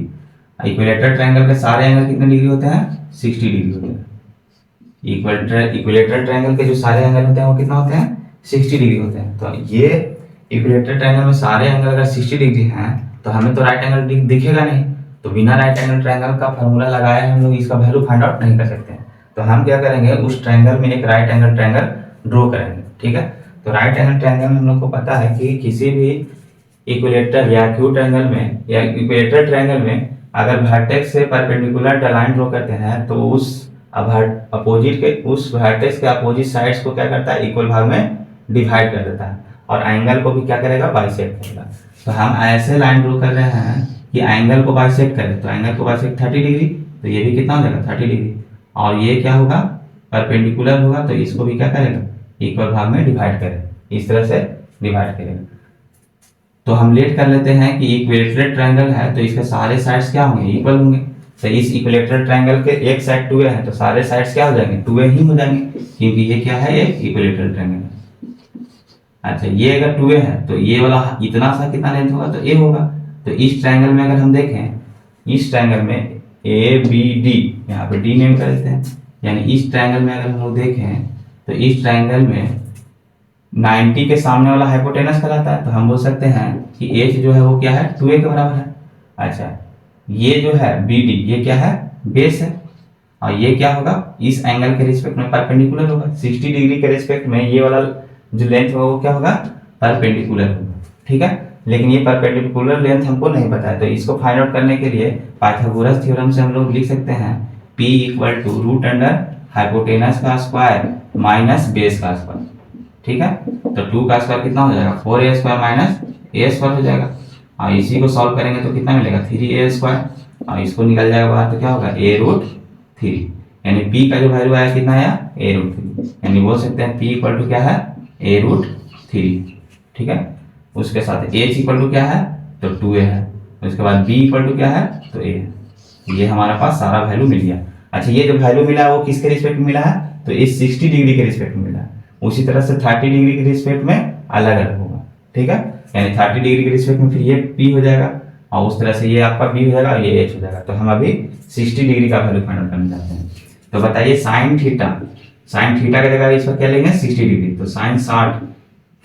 इक्विलेटरल ट्रायंगल के सारे एंगल कितने डिग्री होते हैं? 60 डिग्री होते हैं। इक्विलेटरल ट्रायंगल के जो सारे एंगल होते हैं वो कितना होते हैं? 60 डिग्री होते हैं। तो ये इक्विलेटरल ट्रायंगल में सारे एंगल अगर 60 डिग्री हैं तो हमें तो राइट एंगल दिखेगा नहीं, तो बिना राइट एंगल ट्रायंगल का फॉर्मूला लगाए हम लोग इसका वैल्यू फाइंड आउट नहीं कर सकते हैं। तो हम क्या करेंगे, उस ट्रायंगल में एक राइट एंगल ट्रायंगल ड्रॉ करेंगे। ठीक है, तो राइट एंगल ट्रायंगल में हम लोग को पता है कि किसी भी इक्विलेटरल या एक्यूट एंगल में या इक्विलेटरल ट्रायंगल में अगर वर्टेक्स से परपेंडिकुलर लाइन ड्रॉ करते हैं तो उस अपोजिट के उस वर्टेक्स के अपोजिट साइड्स को क्या करता है? इक्वल भाग में डिवाइड कर देता है और एंगल को भी क्या करेगा? बाइसेक्ट करेगा। तो हम ऐसे लाइन ड्रॉ कर रहे हैं कि एंगल को बाइसेक्ट करें, तो एंगल को बाइसेक्ट 30 डिग्री, तो ये भी कितना हो जाएगा? 30 डिग्री। और ये क्या होगा? परपेंडिकुलर होगा, तो इसको भी क्या करेगा? इक्वल भाग में डिवाइड करेगा, इस तरह से डिवाइड करेगा। तो हम लेट कर लेते हैं कि इक्विलेटरल ट्रायंगल है तो इसके सारे साइड्स क्या होंगे? इक्वल होंगे। तो इस इक्विलेटरल ट्रायंगल के एक साइड 2a है तो सारे साइड्स क्या हो जाएंगे? 2a ही हो जाएंगे, क्योंकि ये क्या है? एक इक्विलेटरल ट्रायंगल है। अच्छा, ये अगर 2a है तो ये वाला इतना सा कितना लेंथ होगा? तो a होगा। तो इस ट्रायंगल में अगर हम देखें, इस ट्रायंगल में ए बी डी, यहाँ पे डी नेम कर देते हैं, यानी इस ट्रायंगल में अगर हम लोग देखें तो इस ट्रायंगल में 90 के सामने वाला हाइपोटेनस कहलाता है। तो हम बोल सकते हैं कि एच जो है वो क्या है? 2a के बराबर है। अच्छा, ये जो है बी डी, ये क्या है? बेस है। और ये क्या होगा? इस एंगल के रिस्पेक्ट में परपेंडिकुलर होगा। 60 डिग्री के रिस्पेक्ट में ये वाला जो लेंथ होगा वो क्या होगा? परपेंडिकुलर होगा। ठीक है, लेकिन ये परपेंडिकुलर लेंथ हमको नहीं पता है, तो इसको फाइंड आउट करने के लिए पाइथागोरस थ्योरम से हम लोग लिख सकते हैं P equal to root under hypotenuse का स्क्वायर माइनस बेस का स्क्वायर। ठीक है, तो 2 का स्क्वायर कितना हो जाएगा? 4a square minus a square हो जाएगा। और इसी को सॉल्व करेंगे तो कितना मिलेगा? 3a square. और इसको निकल जाएगा बाहर तो क्या होगा? a रूट 3, यानी p का जो वैल्यू आया कितना आया? a रूट 3, यानी बोल सकते हैं p इक्वल टू क्या है? a root 3। ठीक है, उसके साथ h इक्वल टू क्या है? तो 2a है। उसके बाद b इक्वल टू क्या है? तो a है। ये हमारे पास सारा वैल्यू मिल गया। अच्छा, ये जो वैल्यू मिला है वो किसके रिस्पेक्ट में मिला है? तो इस 60 डिग्री के रिस्पेक्ट में मिला है। उसी तरह से 30 डिग्री के रिस्पेक्ट में अलग अलग होगा। ठीक है, यानी 30 डिग्री के रिस्पेक्ट में फिर ये p हो जाएगा और उस तरह से ये आपका b हो जाएगा और ये h हो जाएगा। तो हम अभी 60 डिग्री का वैल्यू फाइंड आउट करना चाहते हैं। तो बताइए साइन थीटा की जगह इस पर क्या लेंगे? 60 डिग्री। तो साइन 60,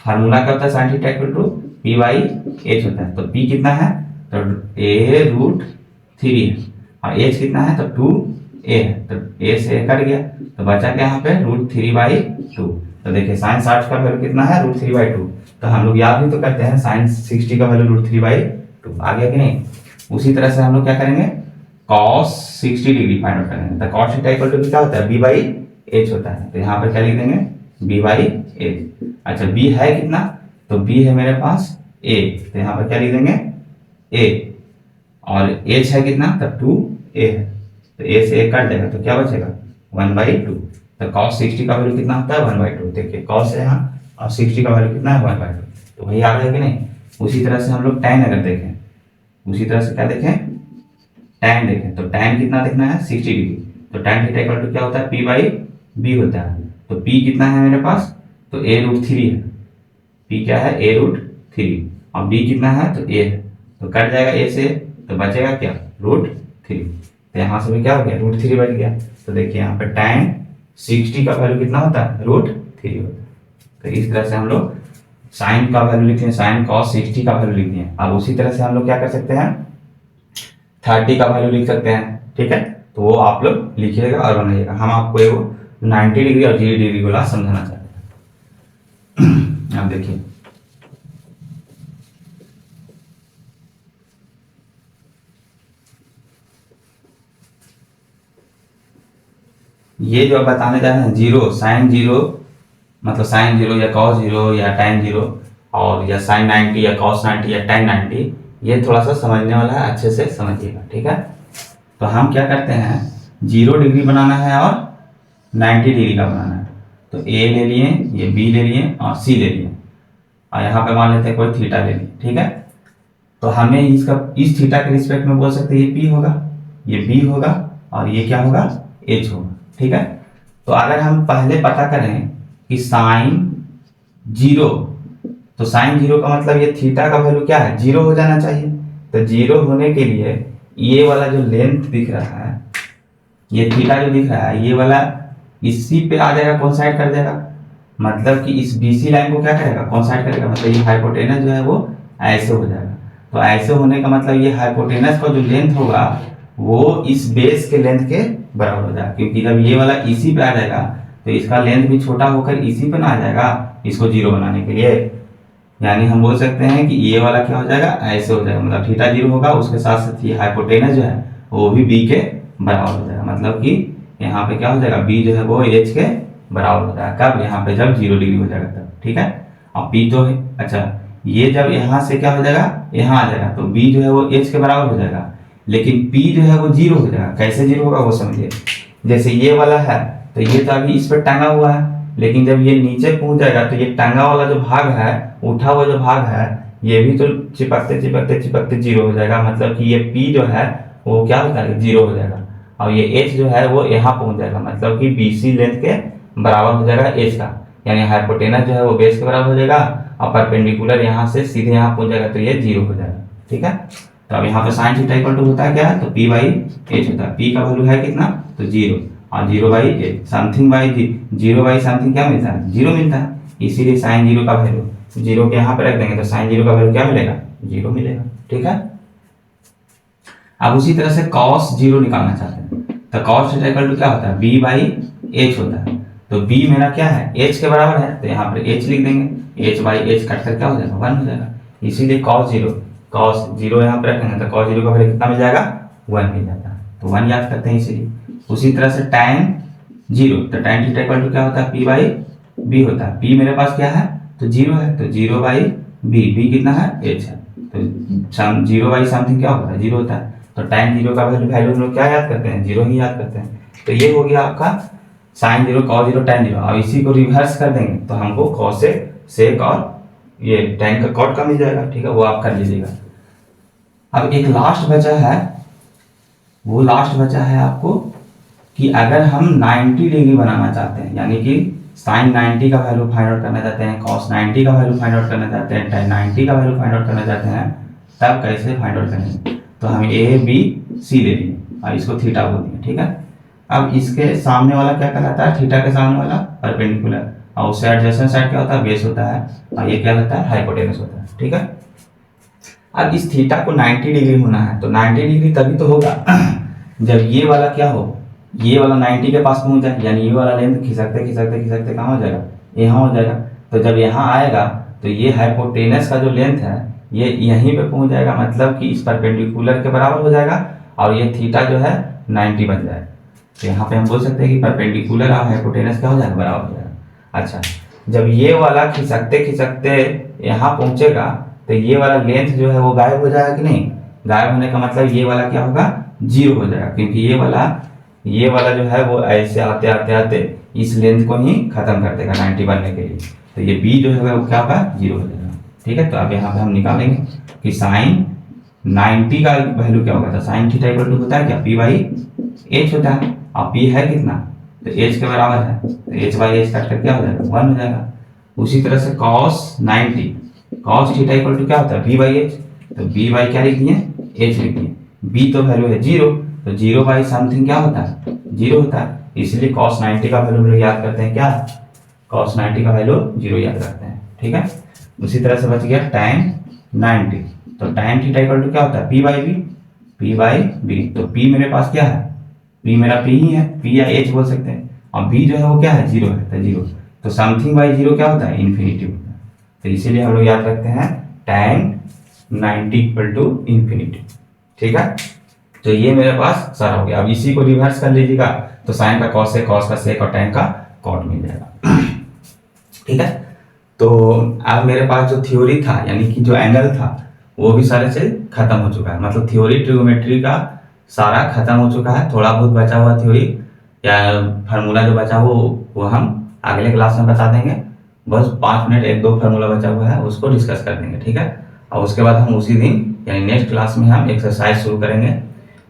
फार्मूला क्या होता है? Sine theta equal to p by h होता है। तो p कितना है? तो a रूट 3 है और h कितना है? तो 2a है। तो a से a कट गया तो बचा क्या यहाँ पे? Root 3 by 2। तो देखिए साइन 60 का वैल्यू कितना है? Root 3 by 2। तो हम लोग याद भी तो करते हैं साइन 60 का वैल्यू रूट 3 बाई 2 आ गया कि नहीं? उसी तरह से हम लोग क्या करेंगे? कॉस 60 डिग्री फाइंड आउट करेंगे। तो कॉस थीटा इक्वल टू क्या होता है? b बाई h होता है। तो यहाँ पर क्या लिख देंगे? b by h। अच्छा, b है कितना? तो b है मेरे पास a, तो यहाँ पर क्या लिख देंगे? a। और h है कितना? तो 2a है। तो a से a कट जाएगा तो क्या बचेगा? 1 बाई 2। तो cos 60 का वैल्यू कितना होता है? 1 बाई 2। देखिए cos है यहाँ और 60 का वैल्यू कितना है? 1 बाई 2। तो वही आ रहा है कि नहीं? उसी तरह से हम लोग tan अगर देखें, उसी तरह से क्या देखें? tan देखें तो tan कितना देखना है? 60 डिग्री। तो tan थीटा इक्वल टू क्या होता है? p बाई b होता है। तो p कितना है मेरे पास? तो a रूट 3 है। p क्या है? a रूट 3 और b कितना है? तो a है। तो कट जाएगा a से तो बचेगा क्या? रूट 3। तो यहाँ से भी क्या हो गया? रूट 3 बच गया। तो देखिए यहाँ पे tan 60 का वैल्यू कितना होता है? रूट 3 होता है। तो इस तरह से हम लोग साइन का वैल्यू लिखते हैं, साइन cos 60 का वैल्यू लिखते हैं। अब उसी तरह से हम लोग क्या कर सकते हैं? 30 का वैल्यू लिख सकते हैं। ठीक है, तो वो आप लोग लिखिएगा और बनाइएगा। हम आपको वो 90 डिग्री और 0 डिग्री वाला समझाना चाहते हैं। अब देखिए ये जो आप बताने जा रहे हैं जीरो, साइन जीरो मतलब साइन जीरो या कॉस जीरो या tan जीरो और या साइन 90 या कॉस 90 या tan 90, ये थोड़ा सा समझने वाला है, अच्छे से समझिएगा। ठीक है, तो हम क्या करते हैं? 0 डिग्री बनाना है और 90 डिग्री का बनाना है। तो a ले लिए, ये b ले लिए और c ले लिए और यहाँ पे मान लेते हैं कोई थीटा ले लिए। ठीक है, तो हमें इसका इस थीटा के रिस्पेक्ट में बोल सकते हैं ये p होगा, ये b होगा और ये क्या होगा? h होगा। ठीक है, तो अगर हम पहले पता करें कि साइन 0, तो साइन जीरो का मतलब ये थीटा का वैल्यू क्या है, जीरो हो जाना चाहिए। तो जीरो होने के लिए ये वाला जो लेंथ दिख रहा है, ये थीटा जो दिख रहा है, ये वाला इसी पे आ जाएगा, कौन साइड कर देगा, मतलब कि इस बीसी लाइन को क्या करेगा, कौन साइड करेगा, मतलब ये हाइपोटेनस जो है वो ऐसे हो जाएगा। तो ऐसे होने का मतलब ये हाइपोटेनस का जो लेंथ होगा वो इस बेस के लेंथ के बराबर हो जाएगा, क्योंकि जब ये वाला इसी पे आ जाएगा तो इसका लेंथ भी छोटा होकर इसी पे ना आ जाएगा, इसको जीरो बनाने के लिए। यानी हम बोल सकते हैं कि ये वाला क्या हो जाएगा, ऐसे हो जाएगा, मतलब थीटा जीरो होगा, उसके साथ साथ ये हाइपोटेनस जो है वो भी बी के बराबर हो जाएगा, मतलब कि यहाँ पे क्या हो जाएगा, बी जो है वो एच के बराबर हो जाएगा। कब, यहाँ पे जब 0 डिग्री हो जाएगा तब, ठीक है। अब पी तो है, अच्छा ये जब यहाँ से क्या हो जाएगा, यहाँ आ जाएगा, तो बी जो है वो एच के बराबर हो जाएगा, लेकिन पी जो है वो 0 हो जाएगा। कैसे 0 होगा वो समझिए, जैसे ये वाला है तो ये तो अभी इस पर टंगा हुआ है, लेकिन जब ये नीचे पहुंच जाएगा तो ये टंगा वाला जो भाग है, उठा हुआ जो भाग है, ये भी तो चिपकते चिपकते चिपकते 0 हो जाएगा, मतलब कि ये P जो है वो क्या होता है, 0 हो जाएगा। और ये H जो है वो यहाँ पहुंच जाएगा, मतलब कि BC लेंथ के बराबर हो जाएगा H का, यानी हाइपोटेनस जो है वो बेस के बराबर हो जाएगा, और परपेंडिकुलर यहाँ से सीधे यहाँ पहुंच जाएगा तो ये 0 हो जाएगा, ठीक है। तो अब यहाँ पे साइन थीटा इक्वल टू होता है क्या है, तो P बाई एच होता है। P का वैल्यू है कितना, तो 0, और 0 by H, something by 0 by something क्या मिलता है, 0 मिलता है, इसीलिए साइन 0 का वैल्यू 0 के यहाँ पे रख देंगे तो साइन 0 का वैल्यू क्या मिलेगा, 0 मिलेगा, ठीक है। अब उसी तरह से cos 0 निकालना चाहते हैं तो cos थीटा इक्वल टू क्या होता है, b बाई एच होता है। तो b मेरा क्या है, h के बराबर है, तो यहाँ पर h लिख देंगे, h बाई एच कट कर क्या हो जाएगा, 1 हो जाएगा, इसीलिए cos 0 यहाँ पर रखेंगे तो cos 0 का वैल्यू कितना मिल जाएगा, 1 मिल जाता है, तो 1 याद करते हैं इसीलिए। उसी तरह से tan 0, तो tan थीटा इक्वल टू क्या होता है, p बाई b होता है। p मेरे पास क्या है, तो 0 है, तो 0 बाई b कितना है, h है, तो 0 बाई समथिंग क्या होता है, 0 होता है, तो tan 0 का वैल्यू हम लोग क्या याद करते हैं, 0 ही याद करते हैं। तो ये हो गया आपका sin 0 cos 0 tan 0। अब इसी को रिवर्स कर देंगे तो हमको cos sec और ये tan का cot का मिल जाएगा, ठीक है, वो आप कर लीजिएगा। अब एक लास्ट बचा है, वो लास्ट बचा है आपको कि अगर हम 90 डिग्री बनाना चाहते हैं, यानी कि साइन 90 का वैल्यू फाइंड आउट करना चाहते हैं, cos 90 का वैल्यू फाइंड आउट करना चाहते हैं, tan 90 का वैल्यू फाइंड आउट करना चाहते हैं, तब कैसे फाइंड आउट करेंगे, तो हम A B C ले लिए और इसको थीटा बोल दिए, ठीक है। अब इसके सामने वाला क्या कहलाता है, थीटा के सामने वाला परपेंडिकुलर, और उससे एडजेसेंट साइड क्या होता है, बेस होता है, और ये क्या होता है, हाइपोटेनस होता है, ठीक है। अब इस थीटा को 90 डिग्री होना है, तो 90 डिग्री तभी तो होगा जब ये वाला क्या हो, ये वाला 90 के पास पहुंच जाए, यानी ये वाला लेंथ खिसकते खिसकते खिसकते कहाँ हो जाएगा, यहाँ हो जाएगा। तो जब यहाँ आएगा तो ये हाइपोटेनस का जो लेंथ है ये यहीं पे पहुंच जाएगा, मतलब कि इस परपेंडिकुलर के बराबर हो जाएगा, और ये थीटा जो है 90 बन जाएगा। तो यहाँ पे हम बोल सकते हैं कि परपेंडिकुलर और हाइपोटेनस क्या हो जाएगा, बराबर हो जाएगा। अच्छा, जब ये वाला खिसकते खिसकते यहाँ पहुंचेगा तो ये वाला लेंथ जो है वो गायब हो जाएगा कि नहीं, गायब होने का मतलब ये वाला क्या होगा, 0 हो जाएगा, क्योंकि ये वाला जो है वो ऐसे आते आते आते इस लेंथ को ही खत्म कर देगा 90 बनने के लिए, तो ये b जो है वो क्या होगा, 0 हो जाएगा, ठीक है। तो अब यहाँ पे हम निकालेंगे कि साइन 90 का वैल्यू क्या होगा, तो साइन थीटा इक्वल टू होता है क्या, p बाई एच होता है, और p है कितना, तो h के बराबर है, तो h बाई एच कट कर क्या हो जाएगा, 1 हो जाएगा। उसी तरह से cos थीटा इक्वल टू क्या होता है, b बाई एच, तो b बाई क्या लिख दिए, h लिख दिए, b तो वैल्यू है 0, तो 0 बाई समथिंग क्या होता है, 0 होता है, इसलिए cos 90 का वैल्यू हम लोग याद करते हैं क्या, cos 90 का वैल्यू 0 याद करते हैं, ठीक है। उसी तरह से बच गया tan 90, तो tan थीटा इक्वल टू क्या होता है, p बाई b, तो p मेरे पास क्या है, p मेरा p ही है, p या h बोल सकते हैं, और b जो है वो क्या है, 0 है, तो 0, तो समथिंग बाई 0 क्या होता है, इन्फिनिटी होता है, तो इसीलिए हम लोग याद रखते हैं tan 90 इक्वल टू इन्फिनिटी, ठीक है। तो ये मेरे पास सारा हो गया। अब इसी को रिवर्स कर लीजिएगा तो साइन का कॉस है, कॉस का सेक और tan का कॉट मिल जाएगा, ठीक है। तो अब मेरे पास जो थ्योरी था, यानी कि जो एंगल था, वो भी सारे से खत्म हो चुका है, मतलब थ्योरी ट्रिगोमेट्री का सारा खत्म हो चुका है। थोड़ा बहुत बचा हुआ थ्योरी या फार्मूला जो बचा वो हम अगले क्लास में बता देंगे, बस 5 मिनट 1-2 फार्मूला बचा हुआ है उसको डिस्कस कर देंगे, ठीक है। और उसके बाद हम उसी दिन यानी नेक्स्ट क्लास में हम एक्सरसाइज शुरू करेंगे,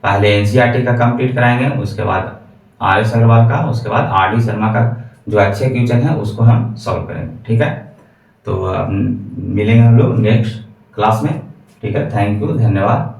पहले एनसीईआरटी का कंप्लीट कराएंगे, उसके बाद आर.एस. अग्रवाल का, उसके बाद आर.डी. शर्मा का जो अच्छे क्वेश्चन है उसको हम सॉल्व करेंगे, ठीक है। तो तो मिलेंगे हम लोग नेक्स्ट क्लास में। ठीक है, थैंक यू, धन्यवाद।